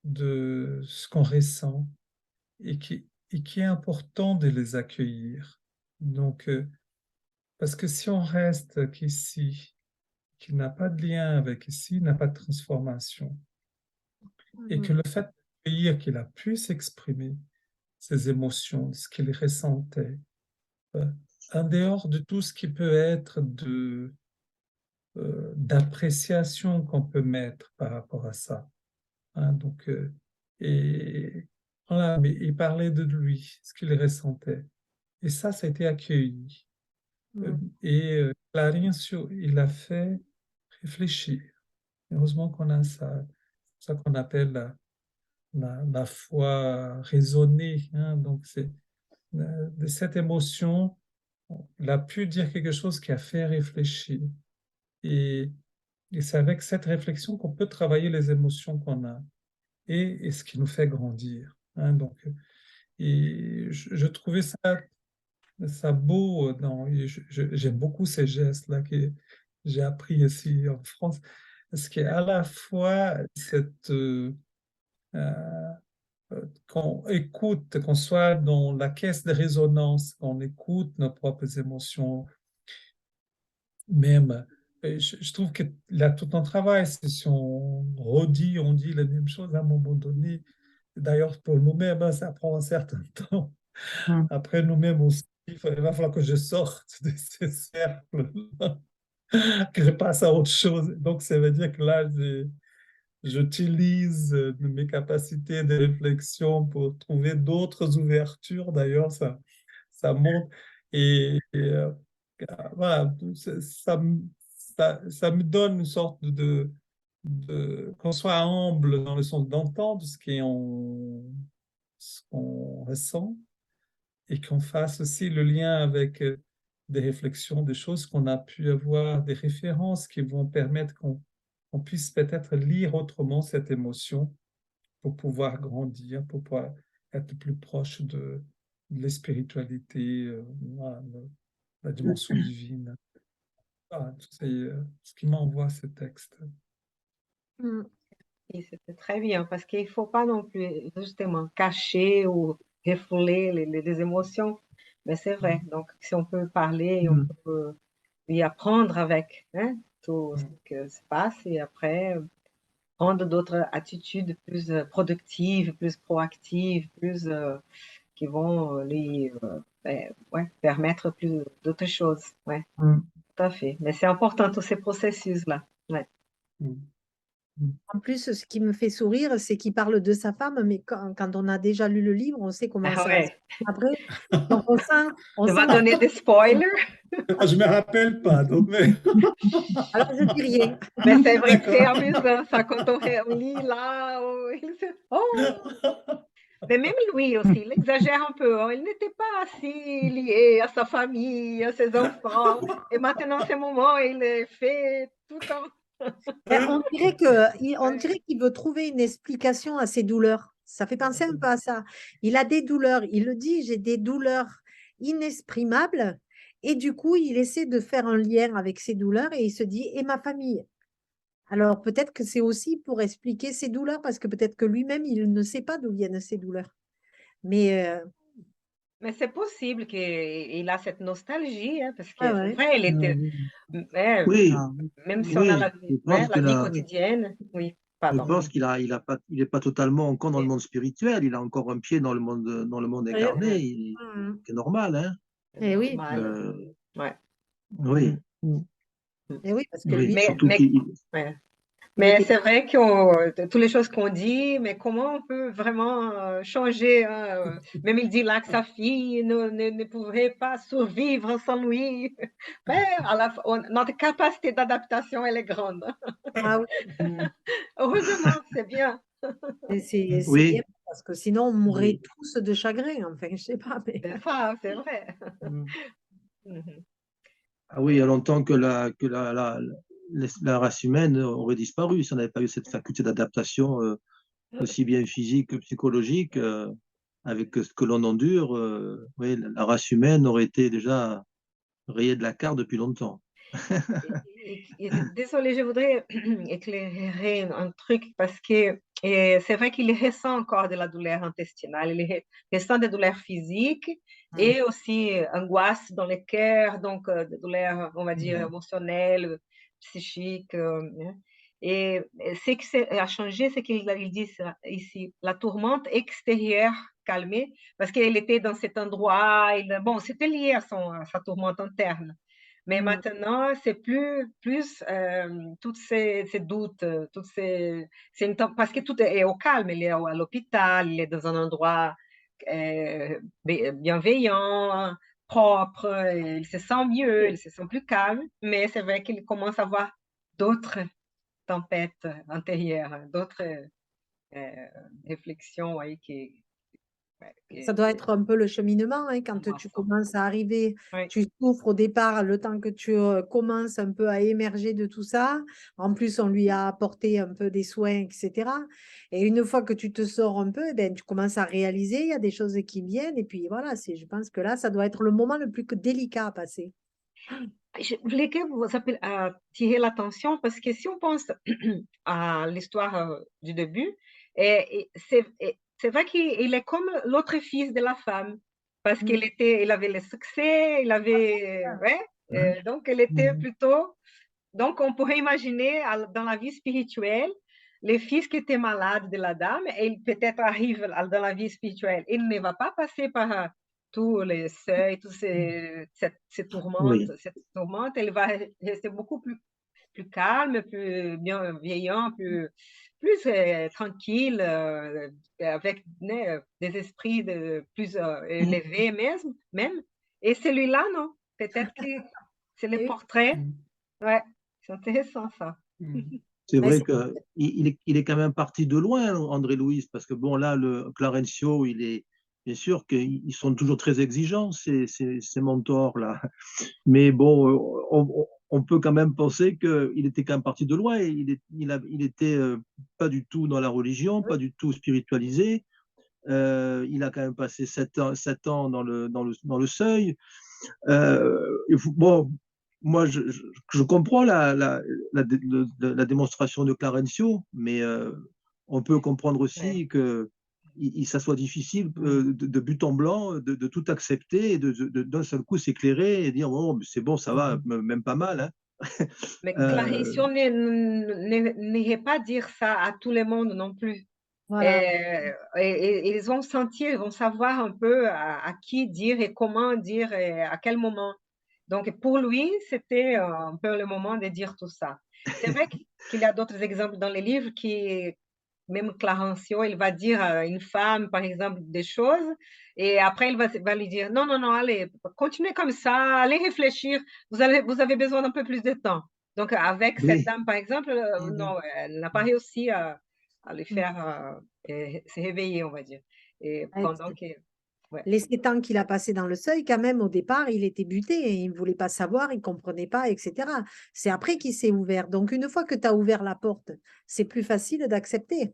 de ce qu'on ressent et qui est important de les accueillir. Donc, parce que si on reste qu'ici, qui n'a pas de lien avec ici, n'a pas de transformation, et que le fait d'accueillir qu'il a pu s'exprimer, ses émotions, ce qu'il ressentait, en dehors de tout ce qui peut être d'appréciation qu'on peut mettre par rapport à ça. Hein, donc, et voilà, mais il parlait de lui, ce qu'il ressentait. Et ça a été accueilli. Et Clarencio, il a fait réfléchir. Heureusement qu'on a ça, ça qu'on appelle la foi raisonnée. Hein, donc, c'est de cette émotion, il a pu dire quelque chose qui a fait réfléchir. Et, et c'est avec cette réflexion qu'on peut travailler les émotions qu'on a et ce qui nous fait grandir. Hein, donc, et je trouvais ça beau. J'aime beaucoup ces gestes-là que j'ai appris ici en France, parce qu'à la fois, qu'on écoute, qu'on soit dans la caisse de résonance, qu'on écoute nos propres émotions, même, je trouve qu'il a tout un travail. Si on redit, on dit les mêmes choses à un moment donné. D'ailleurs, pour nous-mêmes, hein, ça prend un certain temps. Après, nous-mêmes aussi, il va falloir que je sorte de ces cercles, que je passe à autre chose. Donc, ça veut dire que là, j'utilise mes capacités de réflexion pour trouver d'autres ouvertures. D'ailleurs, ça monte. Et voilà, ça me donne une sorte qu'on soit humble dans le sens d'entendre ce qu'on ressent et qu'on fasse aussi le lien avec des réflexions, des choses qu'on a pu avoir, des références qui vont permettre qu'on puisse peut-être lire autrement cette émotion pour pouvoir grandir, pour pouvoir être plus proche de la spiritualité, voilà, la dimension divine. Voilà, c'est ce qui m'envoie ce texte. Mm. Et c'était très bien parce qu'il ne faut pas non plus justement cacher ou refouler les émotions. Mais c'est vrai. Donc, si on peut parler, on peut y apprendre avec hein, tout ce qui se passe et après prendre d'autres attitudes plus productives, plus proactives, plus qui vont ouais, permettre plus d'autres choses. Ouais, tout à fait. Mais c'est important tous ces processus-là. Ouais. En plus, ce qui me fait sourire, c'est qu'il parle de sa femme, mais quand on a déjà lu le livre, on sait comment Ah ça ouais. après. Donc, on Je sent vais donner des spoilers. Je ne me rappelle pas, donc, mais... Alors, je dis rien. Mais c'est vrai que c'est D'accord. amusant, ça, quand on lit là, il se... Oh! Mais même lui aussi, il exagère un peu. Hein. Il n'était pas assez lié à sa famille, à ses enfants. Et maintenant, ce moment, il est fait tout le temps. On dirait qu'il veut trouver une explication à ses douleurs. Ça fait penser un peu à ça. Il a des douleurs. Il le dit, j'ai des douleurs inexprimables. Et du coup, il essaie de faire un lien avec ses douleurs et il se dit, et ma famille? Alors peut-être que c'est aussi pour expliquer ses douleurs, parce que peut-être que lui-même, il ne sait pas d'où viennent ses douleurs. Mais Mais c'est possible qu'il a cette nostalgie, hein, parce ouais, que c'est ouais. vrai, il était, ouais, Oui, même si on a oui, je pense la que vie là, quotidienne, oui, je pardon. pense il est pas totalement encore dans le monde spirituel. Il a encore un pied dans le monde Ouais. incarné. Mhm. C'est normal, hein. C'est Eh oui, normal. Ouais. Oui, eh oui, parce que oui. lui, Surtout Mais, qu'il, ouais. il Mais était. c'est vrai que toutes les choses qu'on dit, mais comment on peut vraiment changer hein, même il dit là que sa fille ne pouvait pas survivre sans lui. Mais notre capacité d'adaptation, elle est grande. Ah oui, Heureusement, c'est bien. et c'est bien, oui. parce que sinon, on mourrait Oui. tous de chagrin. Enfin, je sais pas, mais. C'est ça, c'est vrai. Mm. Mhm. Ah oui, il y a longtemps que la race humaine aurait disparu si on n'avait pas eu cette faculté d'adaptation, aussi bien physique que psychologique, avec ce que l'on endure. Oui, la race humaine aurait été déjà rayée de la carte depuis longtemps. Désolée, je voudrais éclairer un truc parce que c'est vrai qu'il ressent encore de la douleur intestinale, il ressent des douleurs physiques et aussi angoisse dans le cœur, donc des douleurs, on va dire, émotionnelles, psychiques. Hein. Et ce qui a changé, c'est qu'il dit ça, ici, la tourmente extérieure calmée, parce qu'il était dans cet endroit, bon, c'était lié à sa tourmente interne. Mais Mm. maintenant, c'est plus toutes ces doutes, parce que tout est au calme. Il est à l'hôpital, il est dans un endroit bienveillant, propre, il se sent mieux, il se sent plus calme. Mais c'est vrai qu'il commence à avoir d'autres tempêtes intérieures, d'autres euh, réflexions oui, Ça doit être un peu le cheminement, hein, quand tu angoissantes. commences à arriver, Oui. tu souffres au départ, le temps que tu commences un peu à émerger de tout ça. En plus, on lui a apporté un peu des soins, etc. Et une fois que tu te sors un peu, eh ben, tu commences à réaliser, il y a des choses qui viennent. Et puis voilà, je pense que là, ça doit être le moment le plus délicat à passer. Je voulais que vous attirer l'attention parce que si on pense à l'histoire du début, c'est vrai qu'il est comme l'autre fils de la femme parce Mm. il avait le succès, ouais, donc il était plutôt, donc on pourrait imaginer dans la vie spirituelle, les fils qui étaient malades de la dame, et il peut-être arrive dans la vie spirituelle, il ne va pas passer par tous les seuils, ces Oui, tourmentes, cette tourmente, elle va rester beaucoup plus plus calme, plus bienveillant, plus tranquille, avec des esprits plus élevés même. Et celui-là, non. Peut-être que c'est le Et oui. portrait. Ouais, c'est intéressant ça. C'est Mais vrai c'est- qu'il est quand même parti de loin, André Louis, parce que bon, là, le Clarencio, bien sûr qu'ils sont toujours très exigeants, ces mentors-là. Mais bon, on peut quand même penser qu'il était quand même parti de loin. Il était pas du tout dans la religion, pas du tout spiritualisé. Il a quand même passé 7 ans dans le seuil. Bon, moi, je comprends la démonstration de Clarencio, mais on peut comprendre Ouais. aussi que ça soit difficile de but en blanc de tout accepter et d'un seul coup s'éclairer et dire bon, c'est bon, ça va, même pas mal. Hein. Mais Euh, Clarice, n'irait pas dire ça à tout le monde non plus. Voilà. Et ils vont sentir, ils vont savoir un peu à qui dire et comment dire et à quel moment. Donc, pour lui, c'était un peu le moment de dire tout ça. C'est vrai qu'il y a d'autres exemples dans les livres qui, même Clarencio, il va dire à une femme, par exemple, des choses, et après, va lui dire, non, non, non, allez, continuez comme ça, allez réfléchir, vous avez besoin d'un peu plus de temps. Donc, avec cette oui, dame, par exemple, non, elle n'a pas réussi à le faire se réveiller, on va dire. Et pendant que, ouais, Les 7 ans qu'il a passé dans le seuil, quand même, au départ, il était buté, et il ne voulait pas savoir, il ne comprenait pas, etc. C'est après qu'il s'est ouvert. Donc, une fois que tu as ouvert la porte, c'est plus facile d'accepter.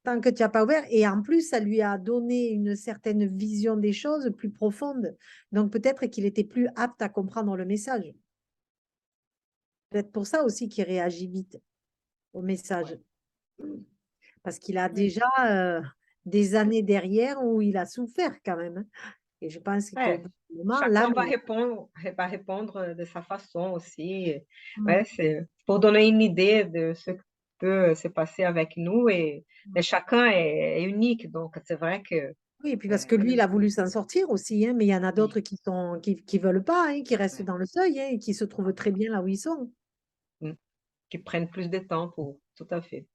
Tant que tu n'as pas ouvert, et en plus, ça lui a donné une certaine vision des choses plus profonde. Donc, peut-être qu'il était plus apte à comprendre le message. Peut-être pour ça aussi qu'il réagit vite au message. Parce qu'il a déjà des années derrière où il a souffert quand même. Hein. Et je pense qu'au ouais. bout d'un moment, Chacun l'âme, va répondre de sa façon aussi. Mm. Ouais, c'est pour donner une idée de ce qui peut se passer avec nous et chacun est unique. Donc, c'est vrai que Oui, et puis parce que lui, il a voulu s'en sortir aussi, hein, mais il y en a d'autres qui veulent pas, hein, qui restent ouais, dans le seuil, hein, et qui se trouvent très bien là où ils sont. mm, qui prennent plus de temps pour tout à fait.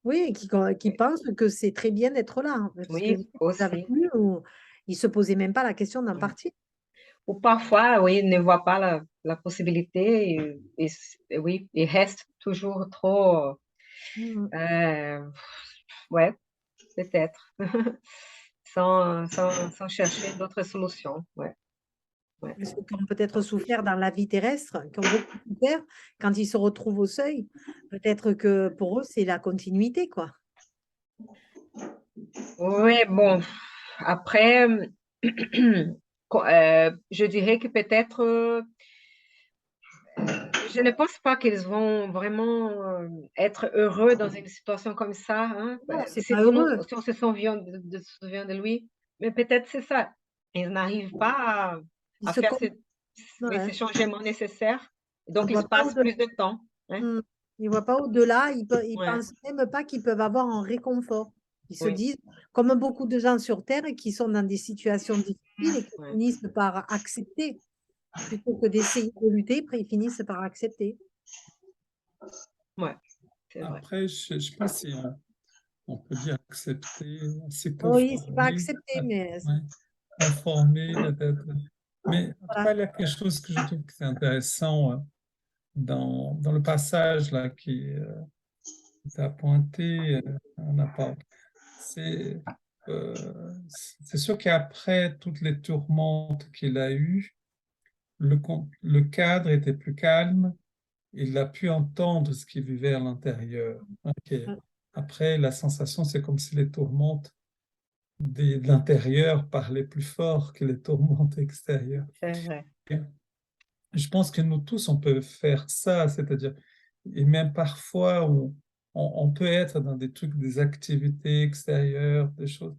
Oui, et qui Ouais. pensent que c'est très bien d'être là, hein, parce que Oui, vous avez aussi. vu, ils se posaient même pas la question d'en Ouais. partir. Ou parfois, oui, ils ne voient pas la possibilité et oui, ils restent toujours trop, Mm. euh, ouais, peut-être, sans chercher d'autres solutions. Ouais, ouais. Ceux qui ont peut-être souffert dans la vie terrestre, qui ont beaucoup souffert, quand ils se retrouvent au seuil, peut-être que pour eux, c'est la continuité, quoi. Oui, bon, après, je dirais que peut-être, je ne pense pas qu'ils vont vraiment être heureux dans une situation comme ça, hein. Non, c'est Si pas heureux. si on se souvient de lui, mais peut-être c'est ça. Ils n'arrivent pas Ils à se faire com- oui, ouais. ces changements nécessaires. Ils Donc, il se voient pas passe au-delà. plus de temps. Hein. Mm. Ils voient pas au-delà. Ils Ouais, pensent même pas qu'ils peuvent avoir un réconfort. Ils se oui, disent, comme beaucoup de gens sur Terre qui sont dans des situations difficiles et qui ouais, finissent par accepter. Plutôt que d'essayer de lutter, après, ils finissent par accepter. ouais, c'est vrai. Après, je ne sais pas si on peut dire accepter, assez Oui, c'est pas conformer, accepter, mais ouais, conformer peut-être. Mais en tout voilà. cas, il y a quelque chose que je trouve que c'est intéressant dans le passage là qui t'a pointé en appart. C'est c'est sûr qu'après toutes les tourmentes qu'il a eues, le cadre était plus calme. Il a pu entendre ce qu'il vivait à l'intérieur. Ok. Après, la sensation, c'est comme si les tourmentes de l'intérieur parlaient plus fort que les tourmentes extérieures. C'est vrai. Je pense que nous tous, on peut faire ça, c'est-à-dire, et même parfois, on peut être dans des trucs, des activités extérieures, des choses,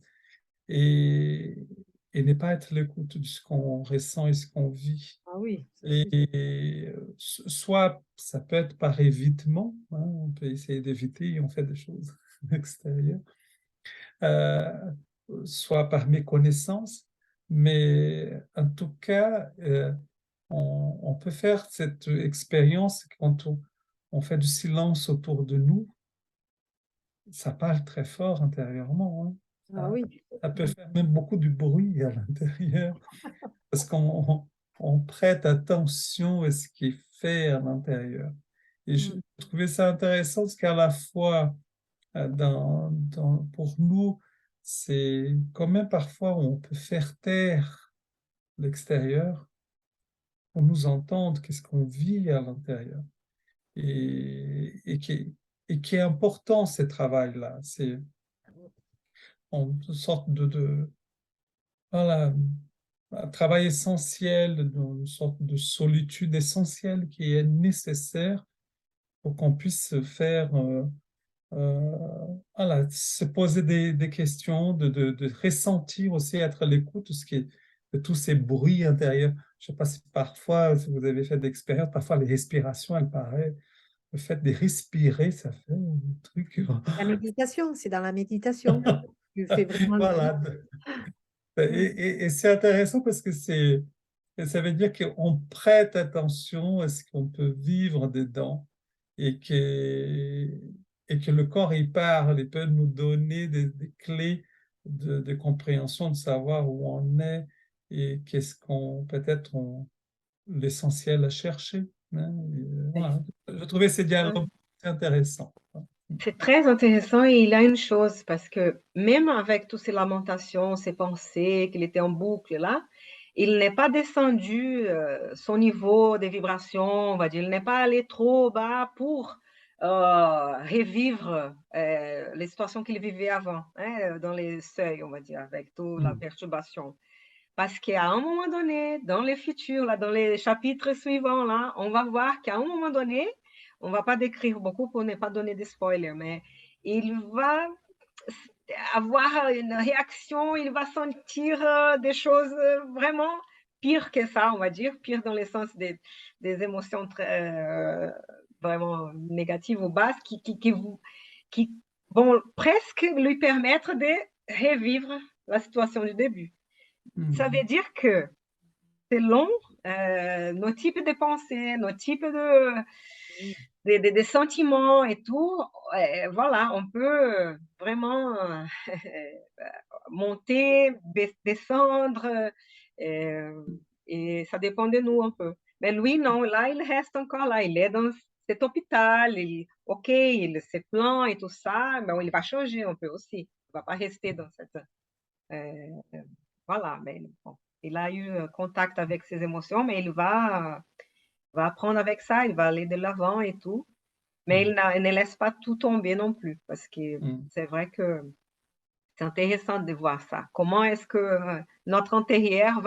et, et ne pas être l'écoute de ce qu'on ressent et ce qu'on vit. Ah oui, ça, c'est Et soit ça peut être par évitement, hein, on peut essayer d'éviter et on fait des choses extérieures, euh, soit par méconnaissance, mais en tout cas, on peut faire cette expérience quand on fait du silence autour de nous, ça parle très fort intérieurement, hein. Ah oui. Ça peut faire même beaucoup de bruit à l'intérieur, parce qu'on prête attention à ce qui est fait à l'intérieur. Et je trouvais ça intéressant parce qu'à la fois, pour nous, c'est quand même parfois on peut faire taire l'extérieur pour nous entendre qu'est-ce qu'on vit à l'intérieur. Et qui est important, ce travail-là. C'est une sorte voilà, un travail essentiel, une sorte de solitude essentielle qui est nécessaire pour qu'on puisse faire, voilà, se poser des questions, de ressentir aussi, être à l'écoute de tous ces bruits intérieurs. Je ne sais pas si parfois, si vous avez fait d'expérience, parfois les respirations, elles paraissent, le fait de respirer, ça fait un truc. La méditation, c'est dans la méditation. Tu fais vraiment le Voilà. Et c'est intéressant parce que ça veut dire qu'on prête attention à ce qu'on peut vivre dedans et que le corps, il parle, il peut nous donner des clés de compréhension, de savoir où on est et qu'est-ce qu'on, peut-être, l'essentiel à chercher, hein. Voilà. Je trouvais ces dialogues intéressants. C'est très intéressant et il a une chose, parce que même avec toutes ces lamentations, ces pensées, qu'il était en boucle là, il n'est pas descendu son niveau de vibration, on va dire, il n'est pas allé trop bas pour revivre les situations qu'il vivait avant, hein, dans les seuils, on va dire, avec toute la perturbation. Parce qu'à un moment donné, dans les futurs, là, dans les chapitres suivants, là, on va voir qu'à un moment donné, on ne va pas décrire beaucoup pour ne pas donner de spoilers, mais il va avoir une réaction, il va sentir des choses vraiment pires que ça, on va dire, pires dans le sens des émotions très, vraiment négatives ou basses qui vont presque lui permettre de revivre la situation du début. Ça veut dire que selon nos types de pensées, nos types de sentiments et tout, voilà, on peut vraiment monter, descendre, et ça dépend de nous un peu. Mais lui, non, là, il reste encore là, il est dans cet hôpital, ok, il se plaint et tout ça, mais il va changer un peu aussi, il ne va pas rester dans cette... voilà, mais bon, il a eu contact avec ses émotions, mais il va apprendre avec ça, il va aller de l'avant et tout. Mais il ne laisse pas tout tomber non plus, parce que c'est vrai que c'est intéressant de voir ça. Comment est-ce que notre intérieur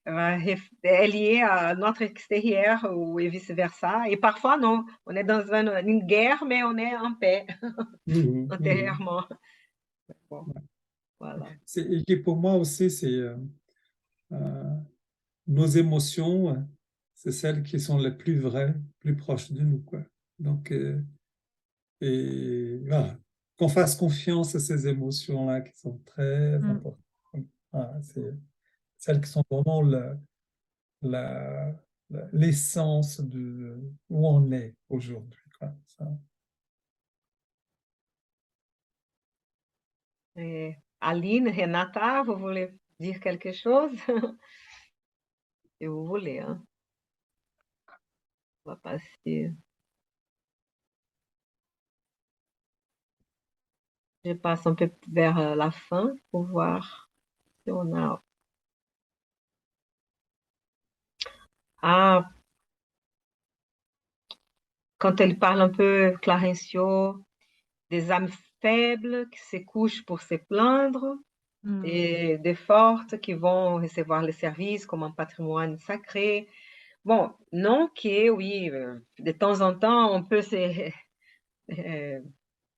est lié à notre extérieur ou et vice-versa. Et parfois, non, on est dans une guerre, mais on est en paix intérieurement. Bon, voilà. Et pour moi aussi, c'est nos émotions, c'est celles qui sont les plus vraies, plus proches de nous, quoi. Donc, et voilà, qu'on fasse confiance à ces émotions-là qui sont très importantes. Voilà, c'est celles qui sont vraiment la, l'essence de où on est aujourd'hui, quoi. Ça. Et Aline, Renata, vous voulez dire quelque chose? Si vous voulez, hein. On va passer. Je passe un peu vers la fin pour voir si on a. Ah, quand elle parle un peu, Clarencio, des âmes faibles qui se couchent pour se plaindre et des fortes qui vont recevoir les services comme un patrimoine sacré. Bon, non que, oui, de temps en temps, on peut se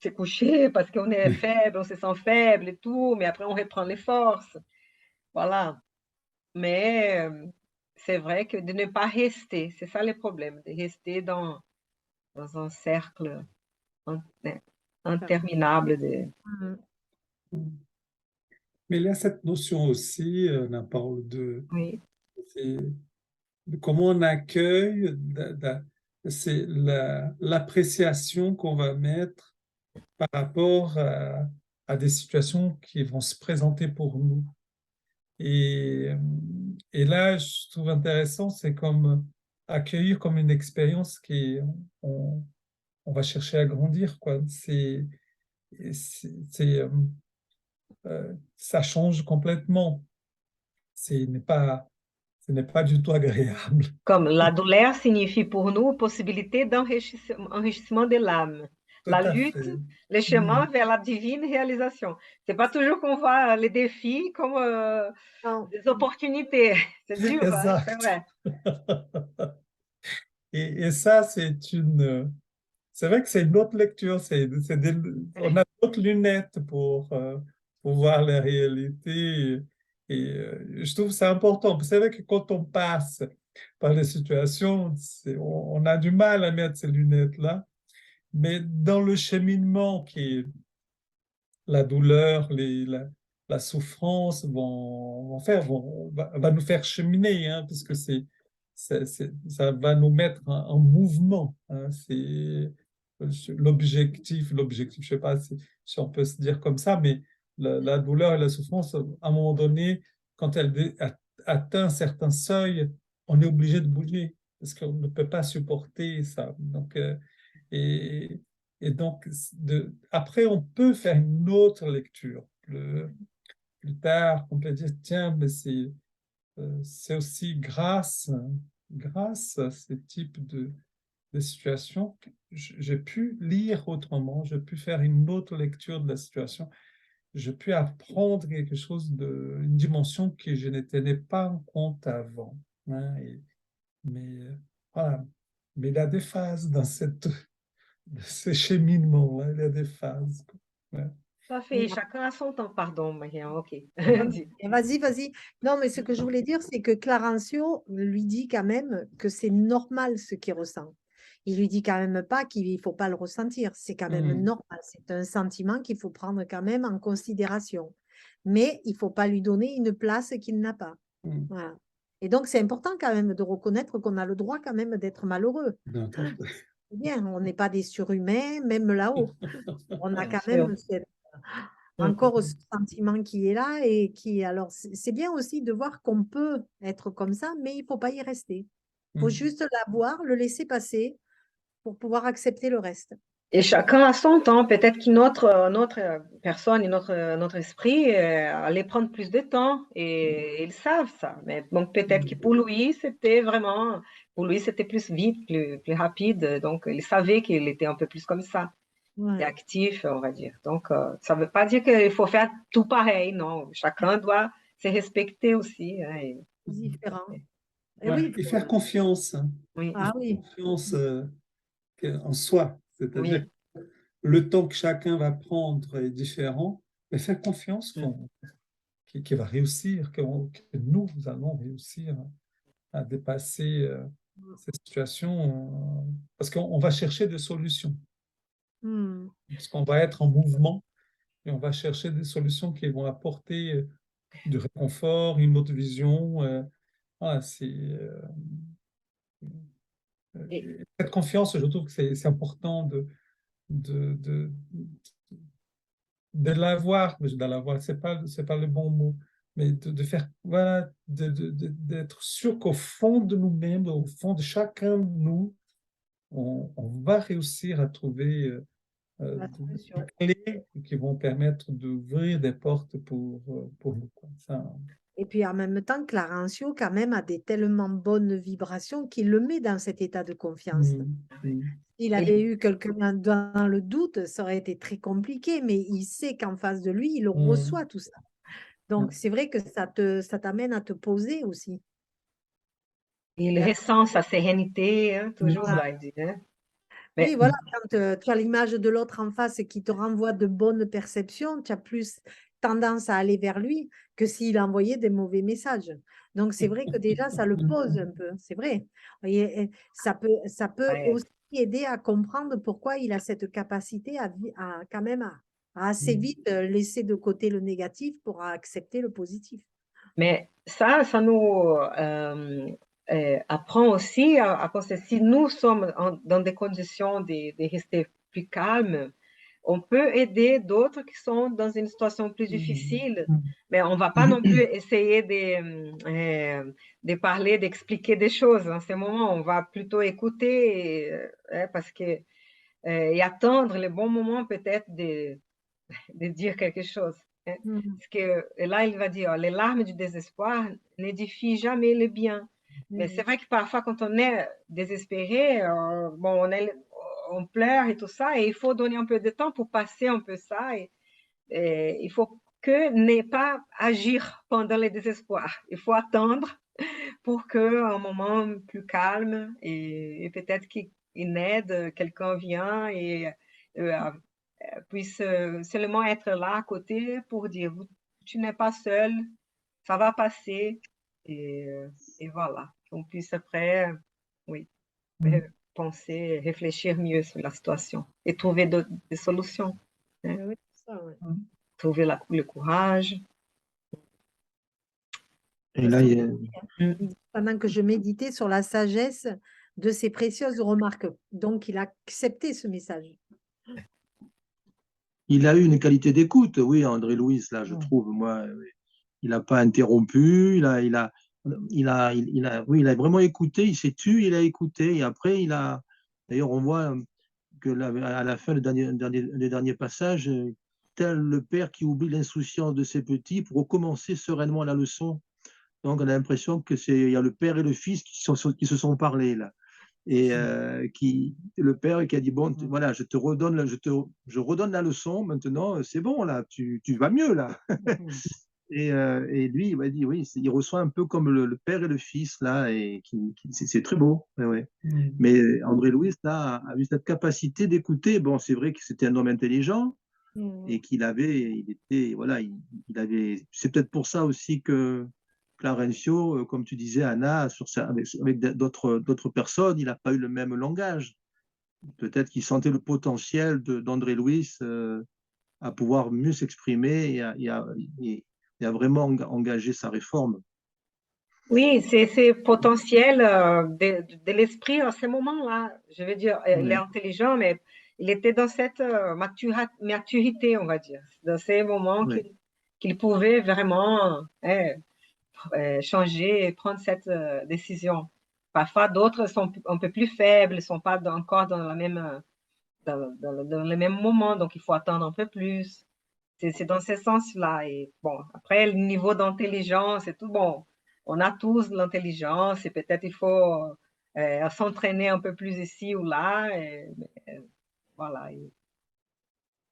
coucher parce qu'on est faible, on se sent faible et tout, mais après, on reprend les forces. Voilà. Mais c'est vrai que de ne pas rester, c'est ça le problème, de rester dans un cercle interminable de... Mais il y a cette notion aussi, on parle Oui. de comment on accueille c'est l'appréciation qu'on va mettre par rapport à des situations qui vont se présenter pour nous. Et, et là, je trouve intéressant, c'est comme accueillir comme une expérience on, on va chercher à grandir, quoi. Ça change complètement. Ce n'est pas du tout agréable. Comme la douleur signifie pour nous possibilité d'enrichissement de l'âme. Tout La à lutte, fait. le chemin vers la divine réalisation. C'est pas toujours qu'on voit les défis comme Non. des opportunités. C'est dur, hein, c'est Exact. vrai. Et ça, c'est vrai que c'est une autre lecture. On a d'autres lunettes pour voir la réalité. Et je trouve que c'est important. C'est vrai que quand on passe par les situations, on a du mal à mettre ces lunettes-là. Mais dans le cheminement qui est la douleur, la souffrance va nous faire cheminer, hein, parce que ça va nous mettre en mouvement. Hein, c'est l'objectif, je sais pas si on peut se dire comme ça, mais la douleur et la souffrance, à un moment donné, quand elle atteint un certain seuil, on est obligé de bouger parce qu'on ne peut pas supporter ça. Donc, et, et donc, après, on peut faire une autre lecture. Plus tard, on peut dire, tiens, mais c'est aussi grâce à ce type de situation que j'ai pu lire autrement, j'ai pu faire une autre lecture de la situation, j'ai pu apprendre quelque chose une dimension que je ne tenais pas en compte avant. Hein, mais voilà. Mais il y a des phases dans ce cheminement-là, il y a des phases. Ouais. Tout à fait. Chacun a son temps. Pardon, Marianne. OK. Et vas-y, vas-y. Non, mais ce que je voulais dire, c'est que Clarencio lui dit quand même que c'est normal ce qu'il ressent. Il lui dit quand même pas qu'il ne faut pas le ressentir. C'est quand même normal. C'est un sentiment qu'il faut prendre quand même en considération. Mais il ne faut pas lui donner une place qu'il n'a pas. Voilà. Et donc, c'est important quand même de reconnaître qu'on a le droit quand même d'être malheureux. C'est bien, on n'est pas des surhumains, même là-haut. On a quand même encore ce sentiment qui est là et qui, alors, c'est bien aussi de voir qu'on peut être comme ça, mais il ne faut pas y rester. Il faut juste l'avoir, le laisser passer pour pouvoir accepter le reste. Et chacun a son temps. Peut-être qu'une notre personne, notre esprit allait prendre plus de temps et ils savent ça. Mais donc peut-être que pour lui, c'était plus vite, plus rapide. Donc il savait qu'il était un peu plus comme ça, et actif, on va dire. Donc ça ne veut pas dire qu'il faut faire tout pareil, non. Chacun doit se respecter aussi. Hein, différent. Et, oui, et faire confiance. Oui. Ah oui. Confiance en soi. C'est-à-dire que le temps que chacun va prendre est différent, mais faire confiance qu'il va réussir, que nous allons réussir à dépasser cette situation, parce qu'on va chercher des solutions. Parce qu'on va être en mouvement et on va chercher des solutions qui vont apporter du réconfort, une autre vision. Voilà, cette confiance, je trouve que c'est important de l'avoir, c'est pas le bon mot, mais de faire, voilà, d'être sûr qu'au fond de nous-mêmes, au fond de chacun de nous, on va réussir à trouver des clés qui vont permettre d'ouvrir des portes pour nous. Quoi. Ça, et puis en même temps, Clarencio, quand même, a des tellement bonnes vibrations qu'il le met dans cet état de confiance. S'il avait eu quelqu'un dans le doute, ça aurait été très compliqué, mais il sait qu'en face de lui, il reçoit tout ça. Donc, c'est vrai que ça t'amène à te poser aussi. Il ressent sa sérénité, hein, toujours là, il dit. Hein. Oui, voilà, quand tu as l'image de l'autre en face qui te renvoie de bonnes perceptions, tu as plus tendance à aller vers lui que s'il envoyait des mauvais messages. Donc, c'est vrai que déjà, ça le pose un peu, c'est vrai. Et ça peut aussi aider à comprendre pourquoi il a cette capacité à quand même à assez vite laisser de côté le négatif pour accepter le positif. Mais ça nous apprend aussi à penser, si nous sommes dans des conditions de rester plus calmes, on peut aider d'autres qui sont dans une situation plus difficile, mais on ne va pas non plus essayer de parler, d'expliquer des choses en ce moment. On va plutôt écouter parce que, et attendre le bon moment peut-être de dire quelque chose. Parce que là, il va dire, les larmes du désespoir n'édifient jamais le bien. Mais c'est vrai que parfois, quand on est désespéré, bon, on pleure et tout ça, et il faut donner un peu de temps pour passer un peu ça. Et il faut que ne pas agir pendant le désespoir. Il faut attendre pour qu'un moment plus calme et peut-être qu'une aide, quelqu'un vient et puisse seulement être là à côté pour dire, tu n'es pas seul, ça va passer. Et voilà, qu'on puisse après, oui, penser, réfléchir mieux sur la situation et trouver des solutions. Hein. Oui, ça, ouais. Trouver le courage. Et là, il y a... Il dit, pendant que je méditais sur la sagesse de ces précieuses remarques. Donc, il a accepté ce message. Il a eu une qualité d'écoute, oui, André Louis, là, je trouve, moi, il n'a pas interrompu, oui, il a vraiment écouté, il s'est tu, il a écouté, et après, d'ailleurs, on voit que à la fin, le dernier passage, tel le père qui oublie l'insouciance de ses petits pour recommencer sereinement la leçon. Donc, on a l'impression il y a le père et le fils qui se sont parlé, là. Et le père qui a dit, bon, voilà, je redonne la leçon, maintenant, c'est bon, là, tu vas mieux, là. Et lui, il m'a dit, oui, il reçoit un peu comme le père et le fils, là, et c'est très beau. Ouais. Mais André Louis, là, a eu cette capacité d'écouter. Bon, c'est vrai que c'était un homme intelligent et c'est peut-être pour ça aussi que Clarencio, comme tu disais, Anna, avec d'autres personnes, il n'a pas eu le même langage. Peut-être qu'il sentait le potentiel d'André Louis à pouvoir mieux s'exprimer et à vraiment engager sa réforme. Oui, c'est potentiel de l'esprit à ce moment-là. Je veux dire, il est intelligent, mais il était dans cette maturité, on va dire, dans ces moments qu'il pouvait vraiment changer et prendre cette décision. Parfois, d'autres sont un peu plus faibles, ne sont pas encore dans dans le même moment, donc il faut attendre un peu plus. C'est dans ce sens-là. Et bon, après, le niveau d'intelligence et tout, bon, on a tous l'intelligence et peut-être il faut s'entraîner un peu plus ici ou là. Voilà.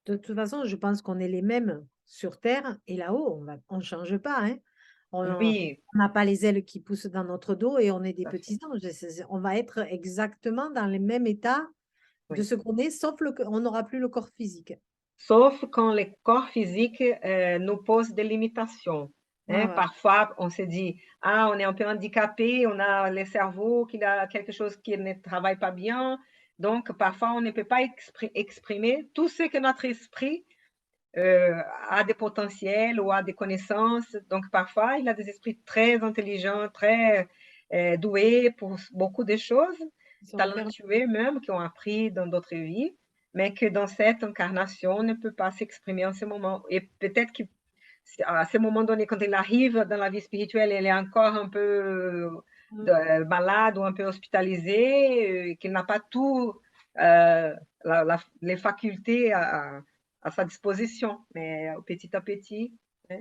De toute façon, je pense qu'on est les mêmes sur Terre et là-haut. On ne change pas. Hein. Oui. On n'a pas les ailes qui poussent dans notre dos et on est des petits anges. On va être exactement dans les mêmes états de ce qu'on est, sauf qu'on n'aura plus le corps physique. Sauf quand le corps physique nous pose des limitations. Hein. Parfois, on se dit, ah, on est un peu handicapé, on a le cerveau qui a quelque chose qui ne travaille pas bien. Donc, parfois, on ne peut pas exprimer tout ce que notre esprit a des potentiels ou a des connaissances. Donc, parfois, il a des esprits très intelligents, très doués pour beaucoup de choses, talentueux même, qui ont appris dans d'autres vies, mais que dans cette incarnation, on ne peut pas s'exprimer en ce moment. Et peut-être qu'à ce moment donné, quand il arrive dans la vie spirituelle, il est encore un peu malade ou un peu hospitalisé, qu'il n'a pas tout les facultés à sa disposition, mais petit à petit. Hein.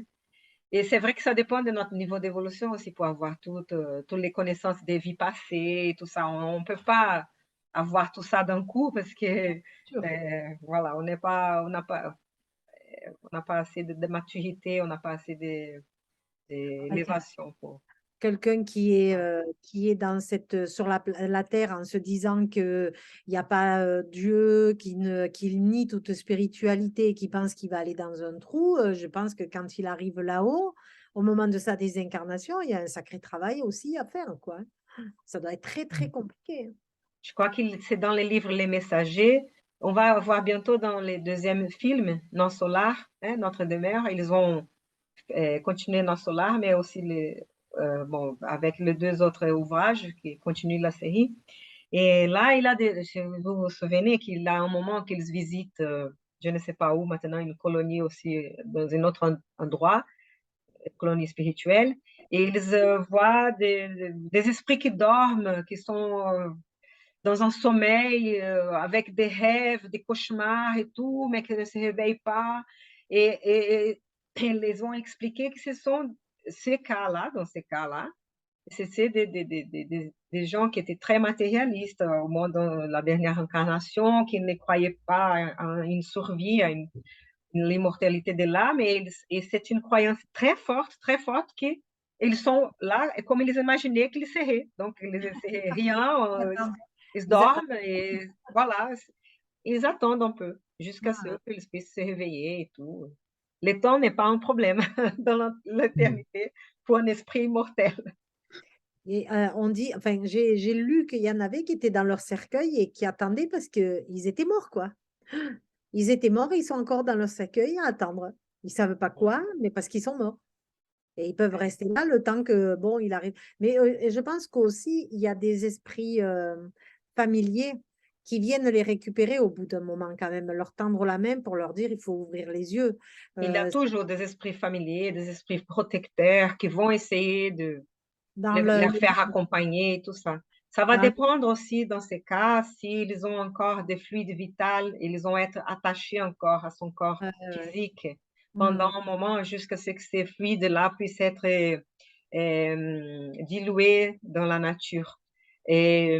Et c'est vrai que ça dépend de notre niveau d'évolution aussi pour avoir toutes les connaissances des vies passées et tout ça. On ne peut pas avoir tout ça d'un coup parce que voilà, on n'a pas assez de maturité, on n'a pas assez d'élévation pour. Quelqu'un qui est dans sur la terre en se disant qu'il n'y a pas Dieu, qu'il nie toute spiritualité, qui pense qu'il va aller dans un trou, je pense que quand il arrive là-haut, au moment de sa désincarnation, il y a un sacré travail aussi à faire, quoi. Ça doit être très, très compliqué. Je crois que c'est dans les livres Les Messagers. On va voir bientôt dans les deuxièmes films, Non Solar, hein, Notre demeure. Ils ont continué Non Solar, mais aussi bon, avec les deux autres ouvrages qui continuent la série. Et là, vous vous souvenez qu'il a un moment qu'ils visitent, je ne sais pas où maintenant, une colonie aussi, dans un autre endroit, une colonie spirituelle, et ils voient des esprits qui dorment, qui sont dans un sommeil, avec des rêves, des cauchemars et tout, mais qui ne se réveillent pas. Et ils ont expliqué que ce sont ces cas-là, dans ces cas-là, c'est des gens qui étaient très matérialistes au moment de la dernière incarnation, qui ne croyaient pas à une survie, à l'immortalité de l'âme, et c'est une croyance très forte, qu'ils sont là, et comme ils imaginaient qu'ils seraient. Donc, ils ne seraient rien, Attends, ils ils a- dorment, et voilà, ils attendent un peu, jusqu'à ce Ah. qu'ils puissent se réveiller et tout. Le temps n'est pas un problème dans l'éternité pour un esprit immortel. Et on dit, enfin, j'ai lu qu'il y en avait qui étaient dans leur cercueil et qui attendaient parce qu'ils étaient morts, quoi. Ils étaient morts et ils sont encore dans leur cercueil à attendre. Ils savent pas quoi, mais parce qu'ils sont morts. Et ils peuvent rester là le temps que, bon, il arrive. Mais et je pense qu'aussi, il y a des esprits familiers qui viennent les récupérer au bout d'un moment quand même, leur tendre la main pour leur dire, il faut ouvrir les yeux. Il y a toujours des esprits familiers, des esprits protecteurs qui vont essayer de Dans les le faire livre, accompagner et tout ça. Ça va dans- dépendre aussi dans ces cas, s'ils ont encore des fluides vitaux, ils vont être attachés encore à son corps physique pendant hmm, un moment jusqu'à ce que ces fluides-là puissent être dilués dans la nature. Et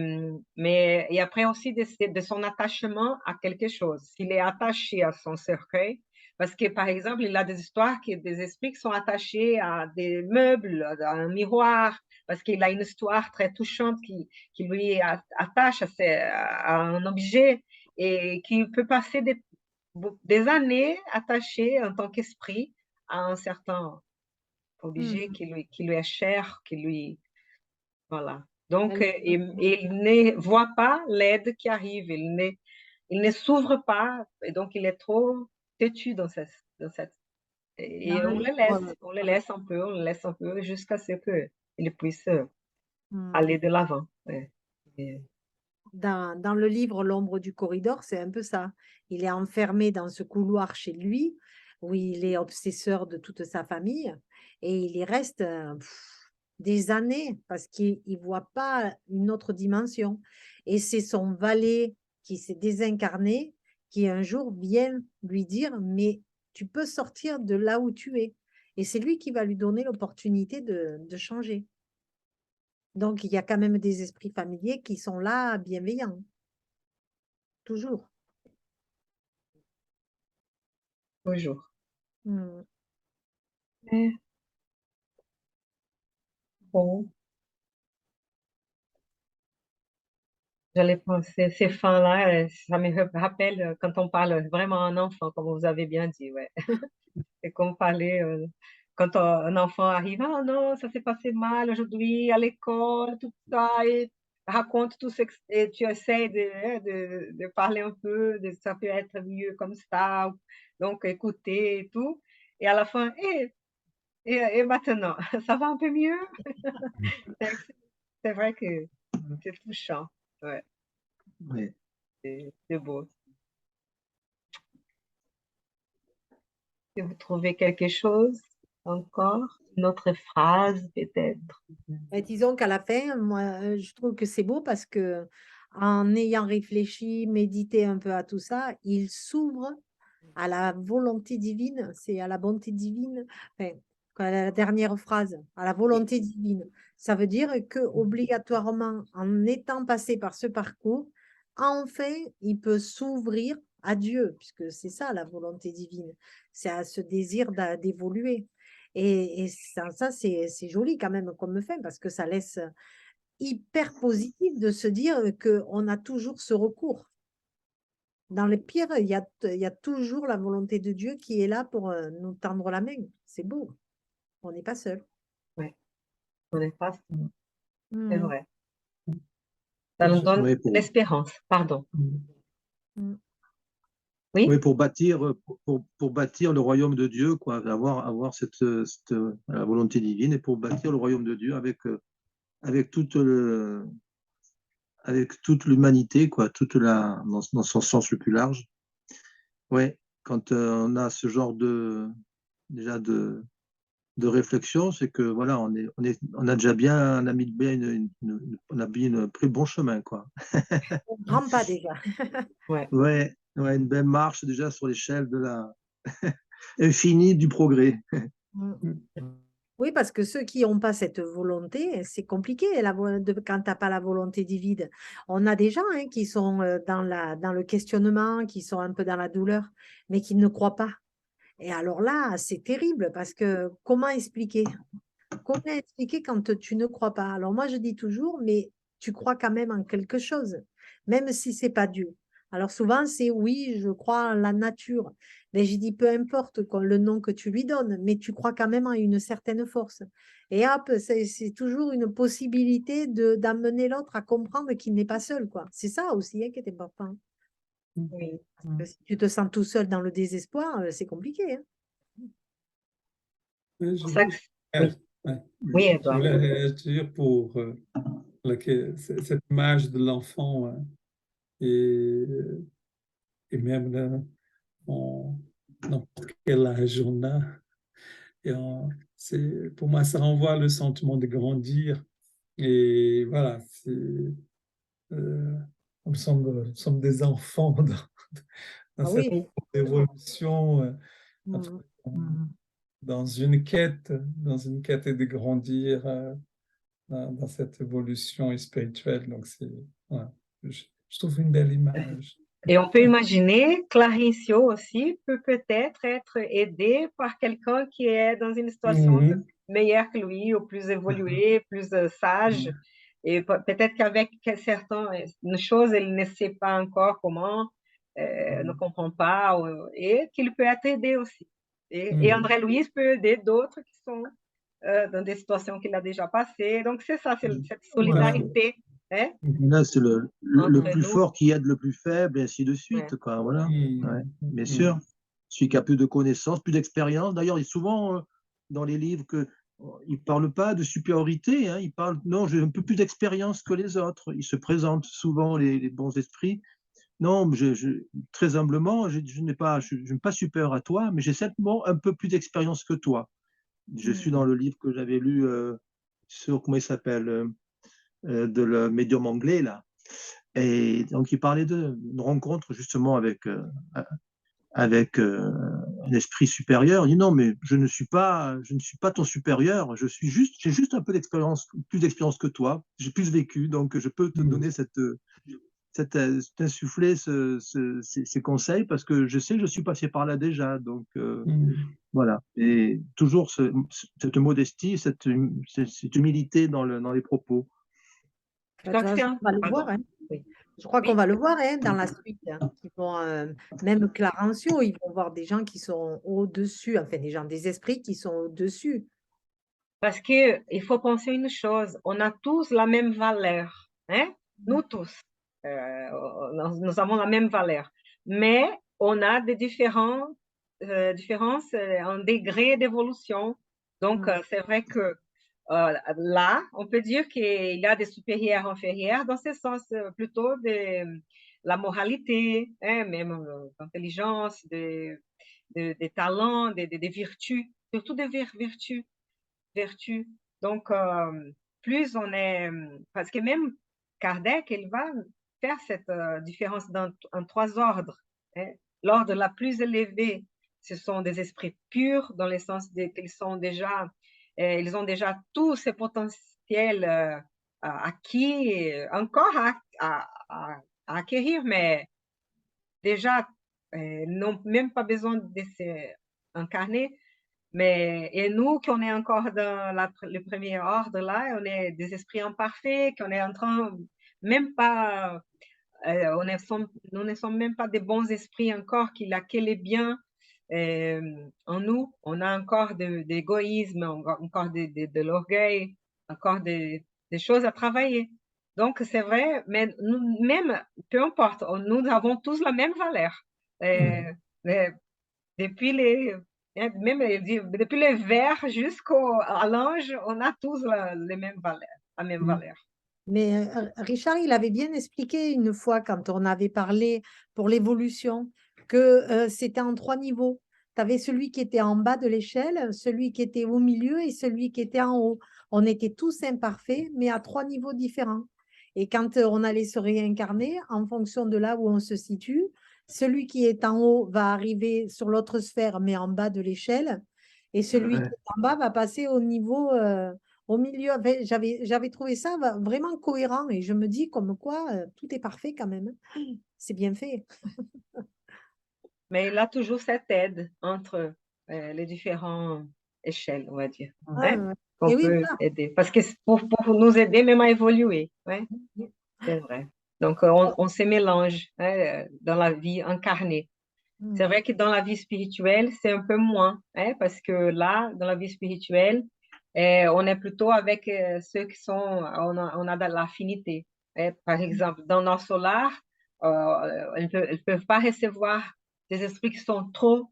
après aussi de son attachement à quelque chose. S'il est attaché à son cercueil, parce que par exemple, il a des histoires, des esprits qui sont attachés à des meubles, à un miroir, parce qu'il a une histoire très touchante qui lui attache à un objet et qui peut passer des années attaché en tant qu'esprit à un certain objet hmm. qui lui est cher, qui lui... Voilà. Donc, Elle- il ne voit pas l'aide qui arrive, il ne s'ouvre pas, et donc il est trop têtu dans cette Dans et le livre, on le laisse un peu jusqu'à ce qu'il puisse hmm. aller de l'avant. Ouais. Et- Dans le livre L'ombre du corridor, c'est un peu ça. Il est enfermé dans ce couloir chez lui, où il est obsesseur de toute sa famille, et il y reste des années parce qu'il ne voit pas une autre dimension. Et c'est son valet qui s'est désincarné qui un jour vient lui dire, mais tu peux sortir de là où tu es. Et c'est lui qui va lui donner l'opportunité de changer. Donc, il y a quand même des esprits familiers qui sont là, bienveillants. Toujours. Toujours. Mm. Mais bon, j'allais penser, ces fins-là, ça me rappelle quand on parle vraiment à un enfant, comme vous avez bien dit, ouais. C'est comme parler quand un enfant arrive, ah non, ça s'est passé mal aujourd'hui à l'école, tout ça, et raconte tout ce que et tu essaies de parler un peu, de ça peut être mieux comme ça, donc écouter et tout. Et à la fin, et maintenant, ça va un peu mieux? C'est c'est vrai que c'est touchant. Ouais, Oui. c'est beau. Si vous trouvez quelque chose encore, une autre phrase peut-être. Et disons qu'à la fin, moi, je trouve que c'est beau parce que en ayant réfléchi, médité un peu à tout ça, il s'ouvre à la volonté divine, c'est à la bonté divine. Enfin, la dernière phrase, à la volonté divine. Ça veut dire que obligatoirement, en étant passé par ce parcours, enfin, il peut s'ouvrir à Dieu, puisque c'est ça la volonté divine. C'est à ce désir d'évoluer. Et ça c'est joli quand même comme fin, parce que ça laisse hyper positif de se dire qu'on a toujours ce recours. Dans les pires, il y a toujours la volonté de Dieu qui est là pour nous tendre la main. C'est beau. On n'est pas seul. Ouais, on n'est pas, c'est Mhm. vrai. Ça nous donne Oui, pour, l'espérance. Pardon. Mhm. Oui, Oui, pour bâtir le royaume de Dieu, quoi, avoir la volonté divine et pour bâtir le royaume de Dieu avec avec toute l'humanité, quoi, dans son sens le plus large. Ouais, quand on a ce genre déjà de réflexion, c'est que voilà, on a déjà bien, on a mis bien on a pris le bon chemin, quoi. On ne grand pas déjà. ouais. Ouais, ouais, une belle marche déjà sur l'échelle de la infinie du progrès. Mm. Oui, parce que ceux qui n'ont pas cette volonté, c'est compliqué quand tu n'as pas la volonté divine. On a des gens qui sont dans le questionnement, qui sont un peu dans la douleur, mais qui ne croient pas. Et alors là, c'est terrible parce que comment expliquer? Comment expliquer quand tu ne crois pas? Alors moi, je dis toujours, mais tu crois quand même en quelque chose, même si c'est pas Dieu. Alors souvent, c'est oui, je crois en la nature. Mais je dis, peu importe le nom que tu lui donnes, mais tu crois quand même en une certaine force. Et hop, c'est toujours une possibilité d'amener l'autre à comprendre qu'il n'est pas seul, quoi. C'est ça aussi qui est important. Oui. Parce que si tu te sens tout seul dans le désespoir, c'est compliqué. Ouais, C'est pour ça que, oui, ouais. oui, Je Edouard. voulais réagir pour cette image de l'enfant et, et même là, en n'importe quel âge on a. Et pour moi, ça renvoie le sentiment de grandir. Et voilà, euh, nous sommes des enfants dans Ah cette oui. évolution, Mm. Mhm. dans dans une quête de grandir dans cette évolution spirituelle. Donc, voilà, je trouve une belle image. Et on peut imaginer, Clarencio aussi peut-être être aidé par quelqu'un qui est dans une situation Mhm. meilleure que lui, ou plus évoluée, plus sage. Et peut-être qu'avec certaines choses, il ne sait pas encore comment, ne comprend pas, et qu'il peut être aidé aussi. Et Mhm. André Louis peut aider d'autres qui sont dans des situations qu'il a déjà passées. Donc, c'est ça, c'est cette Voilà. solidarité, hein, Là, c'est le entre plus nous. fort qui aide le plus faible, et ainsi de Ouais. suite, quoi. Voilà. Ouais, Mhm. bien Mhm. sûr. Celui qui a plus de connaissances, plus d'expérience. D'ailleurs, il est souvent dans les livres il ne parle pas de supériorité, hein, il parle, non, j'ai un peu plus d'expérience que les autres. Il se présente souvent les bons esprits. Non, mais très humblement, je n'ai pas, je ne suis pas supérieur à toi, mais j'ai simplement un peu plus d'expérience que toi. Je suis dans le livre que j'avais lu sur, comment il s'appelle, de le médium anglais, là. Et donc, il parlait d'une rencontre justement avec un esprit supérieur. Il dit non, mais je ne suis pas ton supérieur. J'ai juste un peu d'expérience, plus d'expérience que toi. J'ai plus vécu, donc je peux te donner t'insuffler ces conseils parce que je sais que je suis passé par là déjà. Donc, Mhm. voilà. Et toujours cette modestie, cette humilité dans les propos. Je Bah, de crois toute que c'est façon, un... on va le Pardon. voir, hein. Oui. Je crois qu'on Oui, va le voir dans la suite, qu'ils vont, même Clarencio, ils vont voir des gens qui sont au-dessus, enfin des gens, des esprits qui sont au-dessus. parce qu'il faut penser une chose, on a tous la même valeur, hein? Nous tous, nous avons la même valeur, mais on a des différences en degré d'évolution. Donc, Mm. c'est vrai que là, on peut dire qu'il y a des supérieurs inférieurs dans ce sens plutôt de la moralité, hein, même l'intelligence, des talents, des vertus, surtout des vertus. Donc, plus on est, parce que même Kardec, il va faire cette différence en trois ordres, hein. L'ordre la plus élevée, ce sont des esprits purs, dans le sens qu'ils sont déjà, ils ont déjà tous ces potentiels acquis, encore à acquérir, mais déjà, n'ont même pas besoin de s'incarner. Mais, et nous, qu'on est encore dans le premier ordre là, on est des esprits imparfaits, qu'on est en train, même pas, nous ne sommes même pas des bons esprits encore, qu'il a que les biens en nous. On a encore d'égoïsme, encore de l'orgueil, encore des choses à travailler. Donc, c'est vrai, mais nous, même, peu importe, nous avons tous la même valeur. Euh, euh, depuis même depuis les vers jusqu'à l'ange, on a tous les mêmes valeurs, la même valeur. Mais Richard, il avait bien expliqué une fois quand on avait parlé pour l'évolution que c'était en 3 niveaux. Tu avais celui qui était en bas de l'échelle, celui qui était au milieu et celui qui était en haut. On était tous imparfaits, mais à 3 niveaux différents. Et quand on allait se réincarner, en fonction de là où on se situe, celui qui est en haut va arriver sur l'autre sphère, mais en bas de l'échelle, et celui qui est en bas va passer au niveau au milieu. Enfin, j'avais trouvé ça vraiment cohérent et je me dis comme quoi tout est parfait quand même. C'est bien fait. Mais il a toujours cette aide entre les différentes échelles, on va dire, Ah, hein, ouais. qu'on Et oui, peut voilà. aider. Parce que c'est pour nous aider même à évoluer, ouais, c'est vrai. Donc, on se mélange hein, dans la vie incarnée. C'est Mm. vrai que dans la vie spirituelle, c'est un peu moins, hein, parce que là, dans la vie spirituelle, on est plutôt avec ceux qui sont, on a de l'affinité. Hein. Par exemple, dans notre solar, elles peuvent pas recevoir des esprits qui sont trop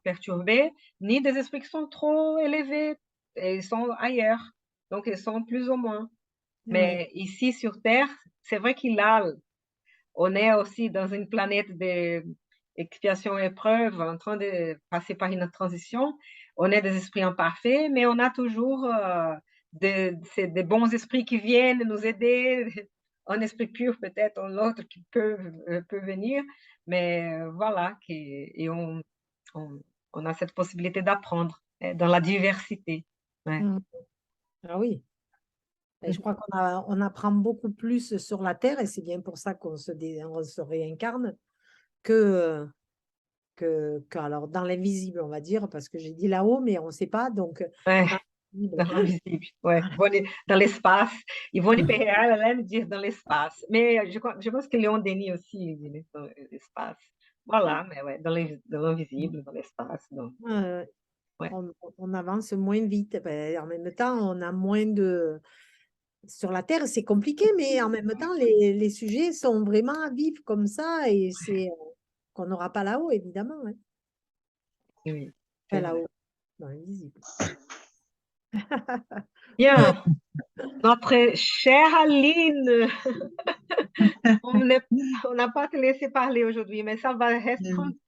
perturbés, ni des esprits qui sont trop élevés. Et ils sont ailleurs. Donc, ils sont plus ou moins. Ouais. Mais ici, sur Terre, c'est vrai on est aussi dans une planète d'expiation épreuve, en train de passer par une transition. On est des esprits imparfaits, mais on a toujours des bons esprits qui viennent nous aider. Un esprit pur peut-être, ou l'autre qui peut venir. Mais voilà, et on, on a cette possibilité d'apprendre dans la diversité. Ouais. Mm. Ah oui. Et je crois on apprend beaucoup plus sur la Terre et c'est bien pour ça on se réincarne que, alors dans l'invisible, on va dire, parce que j'ai dit là-haut, mais on ne sait pas. Donc, Ouais. dans l'invisible. Dans l'invisible, ouais. Dans l'espace. Yvonne Pereira, elle aime dire dans l'espace. Mais je pense que Léon Denis aussi, il dit dans l'espace. Voilà, mais ouais, dans l'invisible, dans l'espace. Euh, Ouais. on avance moins vite. Ben, en même temps, on a moins de. Sur la Terre, c'est compliqué, mais en même temps, les sujets sont vraiment à vivre comme ça et c'est qu'on n'aura pas là-haut, évidemment. Hein. Oui, c'est Enfin, vrai. là-haut, dans l'invisible. Bien, notre chère Aline, on n'est- on n'a pas te laissé parler aujourd'hui, mais ça va, reste tranquille.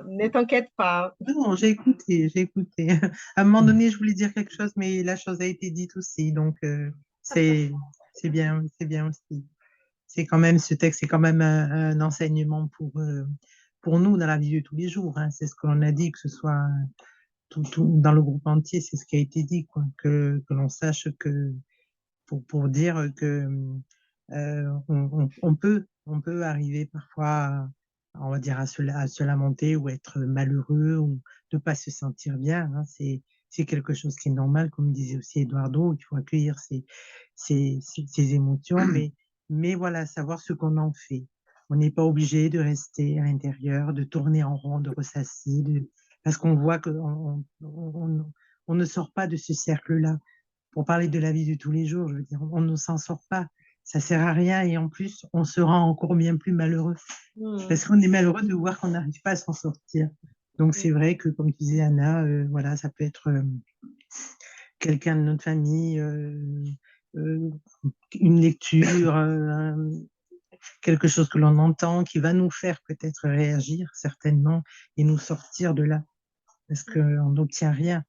Ne t'inquiète pas. Non, j'ai écouté, j'ai écouté. À un moment donné, je voulais dire quelque chose, mais la chose a été dite aussi, donc c'est c'est bien aussi. C'est quand même ce texte, c'est quand même un enseignement pour nous dans la vie de tous les jours. Hein. C'est ce qu'on a dit, que ce soit dans le groupe entier, c'est ce qui a été dit, quoi, que l'on sache que pour dire que on peut arriver parfois, on va dire, à se lamenter ou être malheureux ou ne pas se sentir bien. Hein. C'est quelque chose qui est normal, comme disait aussi Eduardo, il faut accueillir ces émotions, mais voilà, savoir ce qu'on en fait. On n'est pas obligé de rester à l'intérieur, de tourner en rond, de ressasser, parce qu'on voit qu'on on ne sort pas de ce cercle-là. Pour parler de la vie de tous les jours, je veux dire, on ne s'en sort pas. Ça sert à rien et en plus, on se rend encore bien plus malheureux. Parce qu'on est malheureux de voir qu'on n'arrive pas à s'en sortir. Donc c'est vrai que, comme disait Anna, voilà, ça peut être quelqu'un de notre famille, euh, une lecture, quelque chose que l'on entend qui va nous faire peut-être réagir certainement et nous sortir de là. Parce qu'on n'obtient rien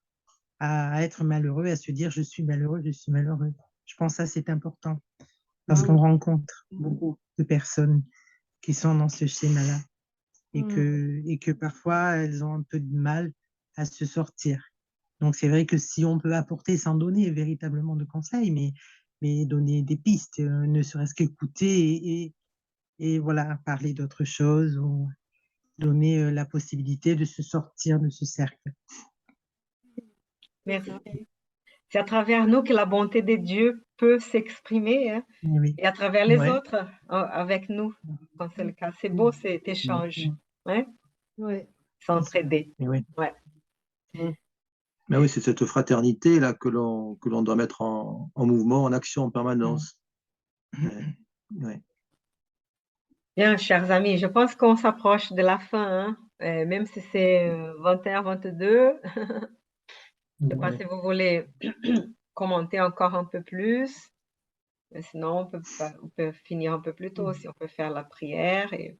à être malheureux, à se dire je suis malheureux, je suis malheureux. Je pense que ça c'est important parce qu'on rencontre beaucoup de personnes qui sont dans ce schéma-là et que parfois elles ont un peu de mal à se sortir. Donc c'est vrai que si on peut apporter sans donner véritablement de conseils, mais donner des pistes, ne serait-ce qu'écouter et voilà, parler d'autre chose ou donner la possibilité de se sortir de ce cercle. Merci. C'est à travers nous que la bonté de Dieu peut s'exprimer, hein, Oui. et à travers les Ouais. autres avec nous, quand c'est le cas. C'est beau cet échange, hein, Ouais. s'entraider. Oui. Ouais. Mais oui, c'est cette fraternité là que l'on doit mettre en mouvement, en action en permanence. Ouais. Bien, chers amis, je pense qu'on s'approche de la fin, hein. Même si c'est 21, 22. Je ne sais pas Ouais. si vous voulez commenter encore un peu plus. Mais sinon, on peut finir un peu plus tôt, si on peut faire la prière. Et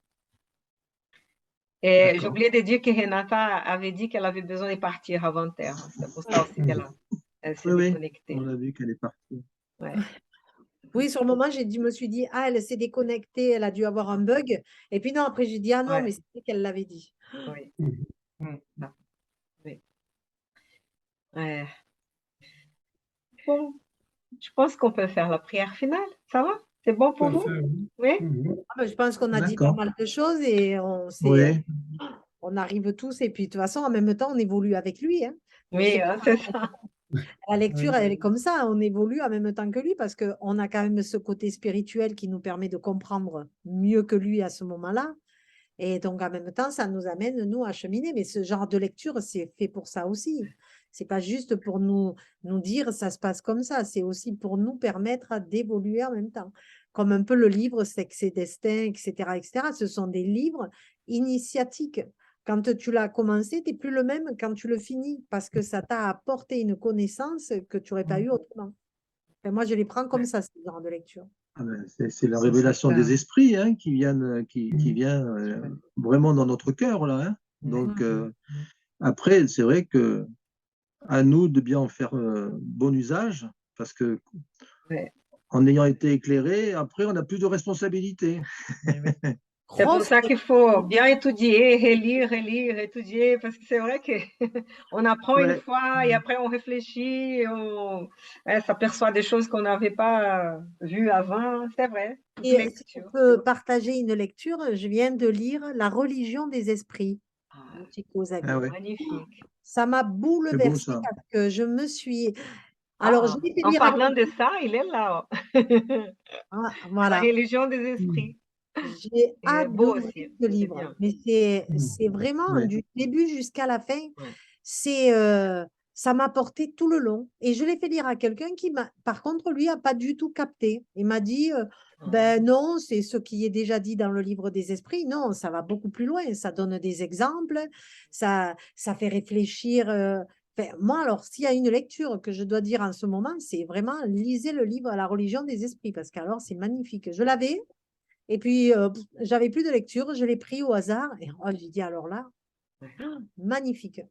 j'ai D'accord. oublié de dire que Renata avait dit qu'elle avait besoin de partir avant-hier, hein. C'est pour ça aussi elle s'est Oui, oui, déconnectée. on a vu qu'elle est partie. Ouais. Oui, sur le moment, je me suis dit, ah, elle s'est déconnectée, elle a dû avoir un bug. Et puis non, après, j'ai dit, ah non, Ouais. mais c'est qu'elle l'avait dit. Oui. Mhm. Ah, oui. Ouais. Bon, je pense qu'on peut faire la prière finale. Ça va? C'est bon pour vous? Parfait, oui. Oui? Mhm. Ah, ben, je pense qu'on a dit pas D'accord. mal de choses et Oui, on arrive tous. Et puis, de toute façon, en même temps, on évolue avec lui, hein. Donc, Oui, c'est hein, c'est ça. la lecture, Oui. elle est comme ça, on évolue en même temps que lui parce qu'on a quand même ce côté spirituel qui nous permet de comprendre mieux que lui à ce moment-là. Et donc, en même temps, ça nous amène, nous, à cheminer. Mais ce genre de lecture, c'est fait pour ça aussi. C'est pas juste pour nous dire ça se passe comme ça, c'est aussi pour nous permettre d'évoluer en même temps. Comme un peu le livre Sexe et Destin, etc., etc. Ce sont des livres initiatiques. Quand tu l'as commencé, tu n'es plus le même quand tu le finis parce que ça t'a apporté une connaissance que tu n'aurais pas eu autrement. Et moi, je les prends comme ça, ce genre de lecture. ah ben, c'est la Ça, révélation c'est des un- esprits hein, qui vient, qui Mm. vient vraiment dans notre cœur là. Hein. Donc Mhm. après, c'est vrai que à nous de bien en faire bon usage, parce que Ouais. en ayant été éclairé, après on a plus de responsabilités. C'est pour Grosse ça qu'il faut bien étudier, relire, relire, étudier, parce que c'est vrai que on apprend une Ouais. fois et après on réfléchit, et on s'aperçoit des choses qu'on n'avait pas vues avant. C'est vrai, toute Et si on lecture. peut partager une lecture, je viens de lire La religion des esprits Ah, de Chico Ah Zaghi. ouais, magnifique. Ça m'a c'est beau bouleversée ça. parce que je me suis. Alors, je Ah, l'ai fait en lire à parlant de quelqu'un. ça, il est là. Ah, La voilà. religion des Mm. esprits. J'ai Il est beau adoré aussi. ce C'est livre, bien. mais Mm. c'est vraiment Ouais. du début jusqu'à la fin. Ouais. C'est ça m'a porté tout le long. Et je l'ai fait lire à quelqu'un qui m'a, par contre, lui, a pas du tout capté. Il m'a dit, Ah, ben non, c'est ce qui est déjà dit dans le livre des esprits. Non, ça va beaucoup plus loin. Ça donne des exemples, ça fait réfléchir. Enfin, moi, alors, s'il y a une lecture que je dois dire en ce moment, c'est vraiment lisez le livre La religion des esprits, parce qu'alors, c'est magnifique. Je l'avais. Et puis, j'avais plus de lecture, je l'ai pris au hasard. Et oh, j'ai dit, alors là, ouais. magnifique.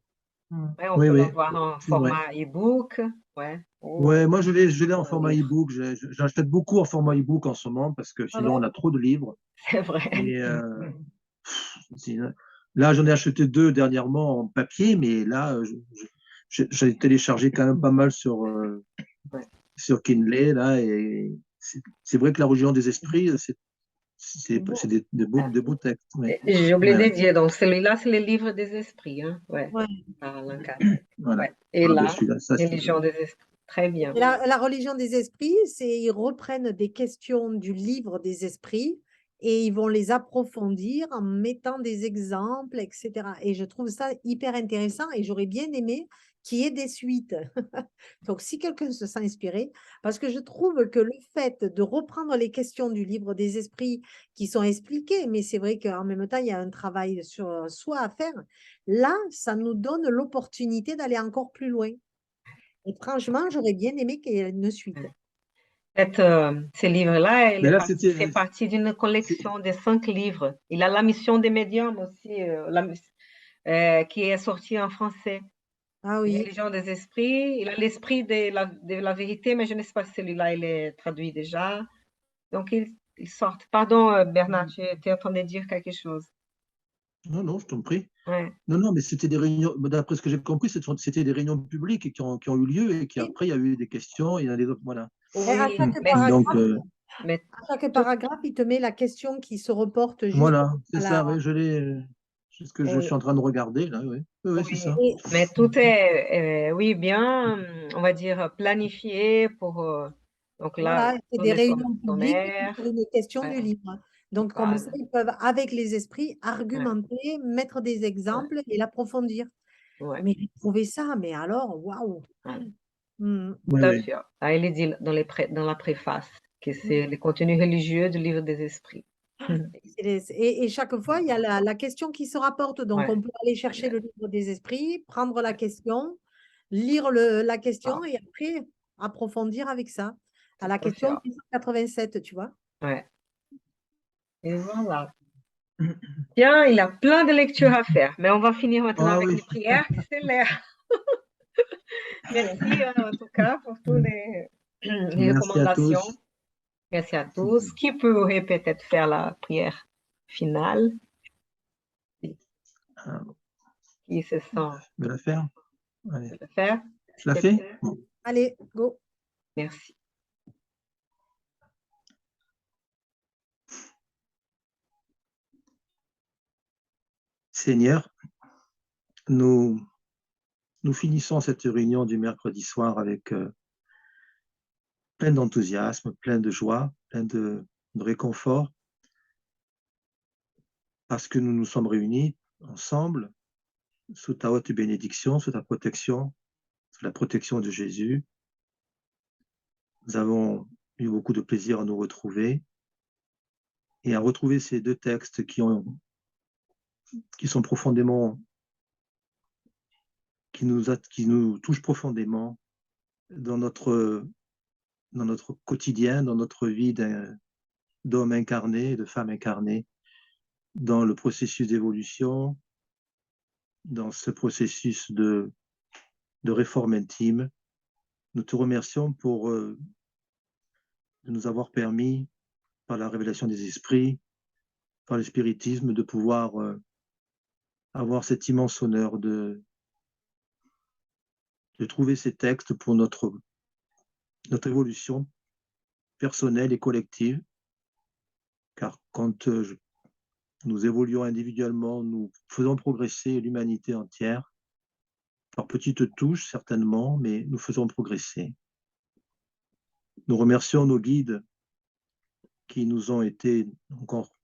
Mm. Ouais, on Oui, peut oui, l'avoir en c'est vrai. format e-book. Ouais. Ouais, Oh, moi je l'ai en un format livre. e-book. J'achète beaucoup en format e-book en ce moment parce que Ah sinon ouais? on a trop de livres. C'est vrai. Et c'est- là, j'en ai acheté 2 dernièrement en papier, mais là, j'ai téléchargé quand même pas mal Ouais. sur Kindle là, et c'est vrai que la religion des esprits, C'est beau. c'est des beaux textes. Ouais. Et j'ai oublié Ouais, de ouais. dire, donc celui-là, c'est le livre des esprits. Hein? Ouais. Ouais. Par Alain Kardec. Voilà. Ouais. Et Ah ben là, celui-là, ça c'est religion des esprits. Très bien. Et la religion des esprits, c'est ils reprennent des questions du livre des esprits et ils vont les approfondir en mettant des exemples, etc. Et je trouve ça hyper intéressant et j'aurais bien aimé qu'il y ait des suites. Donc, si quelqu'un se sent inspiré, parce que je trouve que le fait de reprendre les questions du livre des esprits qui sont expliquées, mais c'est vrai qu'en même temps, il y a un travail sur soi à faire, là, ça nous donne l'opportunité d'aller encore plus loin. Et franchement, j'aurais bien aimé qu'il y ait une suite. Ce livre-là, Mais là, il fait partie d'une c'est- collection de 5 livres. Il a la mission des médiums aussi, qui est sortie en français. Ah oui. Religion des esprits. Il a l'esprit de la vérité, mais je ne sais pas si celui-là, il est traduit déjà. Donc, ils sortent. Pardon, Bernard, tu étais en train de dire quelque chose. non, non, je t'en prie. Ouais. Non, non, mais c'était des réunions, d'après ce que j'ai compris, c'était des réunions publiques qui ont eu lieu et qui Oui. après, il y a eu des questions, il y en a des autres, voilà. Et à Oui, chaque mais, Donc, mais à chaque tout, paragraphe, il te met la question qui se reporte juste voilà, à c'est ça, la. oui, c'est ce que je suis oui, en train de regarder, là, oui. Oui, oui, c'est oui, ça. Et, mais tout est, oui, bien, on va dire, planifié pour, donc là, voilà, c'est tous des les réunions publiques sommaires. sur une question Ouais, du livre. Donc, comme ça, voilà, ils peuvent, avec les esprits, ouais, argumenter, mettre des ouais, exemples et l'approfondir. ouais, Mais j'ai trouvé ça, mais alors, waouh! ouais, Hmm. Oui, tout à oui. fait. Ah, il est dit dans la préface que c'est le contenu religieux du livre des esprits. Et chaque fois, il y a la question qui se rapporte. Donc, Ouais. on peut aller chercher le livre des esprits, prendre la question, lire la question et après approfondir avec ça. À la Tout à question fait. 87, tu vois. Ouais. Et voilà. Bien, il a plein de lectures à faire, mais on va finir maintenant Ah avec oui. les prières, qui c'est l'air. Merci en tout cas pour toutes les Merci à recommandations. tous. Merci à tous. Qui pourrait peut-être faire la prière finale? Ah, Qui se sent de la faire? Allez. de le faire? Je la fais? Bon. Allez, go. Merci. Seigneur, nous finissons cette réunion du mercredi soir avec plein d'enthousiasme, plein de joie, plein de réconfort, parce que nous nous sommes réunis ensemble sous ta haute bénédiction, sous ta protection, sous la protection de Jésus. Nous avons eu beaucoup de plaisir à nous retrouver et à retrouver ces deux textes qui sont profondément, qui nous touchent profondément dans notre quotidien, dans notre vie d'homme incarné, de femme incarnée, dans le processus d'évolution, dans ce processus de réforme intime. Nous te remercions pour de nous avoir permis, par la révélation des esprits, par le spiritisme, de pouvoir avoir cet immense honneur de trouver ces textes pour notre évolution personnelle et collective. Car quand nous évoluons individuellement, nous faisons progresser l'humanité entière, par petites touches certainement, mais nous faisons progresser. Nous remercions nos guides qui nous ont été encore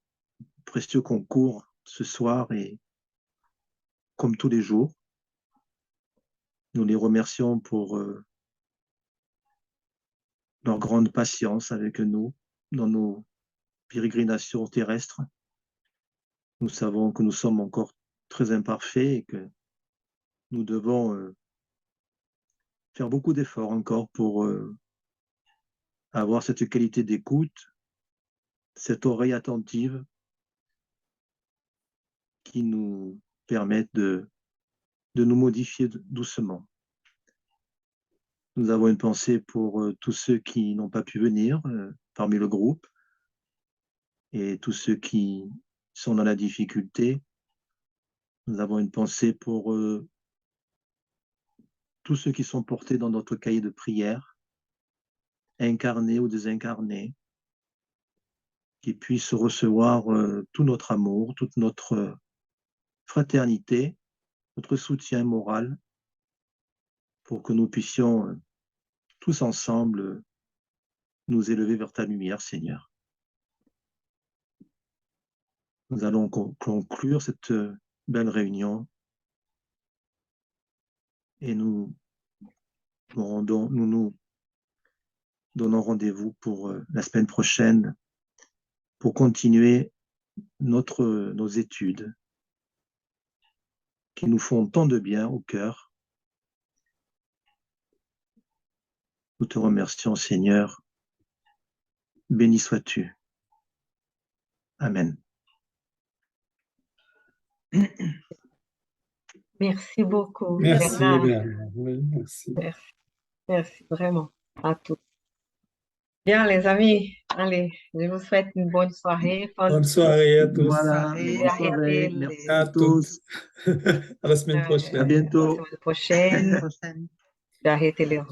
précieux concours ce soir et comme tous les jours. Nous les remercions pour leur grande patience avec nous dans nos pérégrinations terrestres. Nous savons que nous sommes encore très imparfaits et que nous devons faire beaucoup d'efforts encore pour avoir cette qualité d'écoute, cette oreille attentive qui nous permettent de nous modifier doucement. Nous avons une pensée pour tous ceux qui n'ont pas pu venir parmi le groupe et tous ceux qui sont dans la difficulté. Nous avons une pensée pour tous ceux qui sont portés dans notre cahier de prière, incarnés ou désincarnés, qui puissent recevoir tout notre amour, toute notre fraternité, notre soutien moral, pour que nous puissions tous ensemble nous élever vers ta lumière, Seigneur. Nous allons conclure cette belle réunion et nous nous donnons rendez-vous pour la semaine prochaine pour continuer nos études qui nous font tant de bien au cœur. Nous te remercions, Seigneur. Béni sois-tu. Amen. Merci beaucoup. Merci, Bernard. Bernard. Oui, merci. Merci vraiment à tous. Bien, les amis, allez, je vous souhaite une bonne soirée. Bonne soirée à tous. Voilà, bonne soirée. Merci à tous. À la semaine prochaine. À bientôt. La semaine prochaine. Prochaine. J'ai arrêté les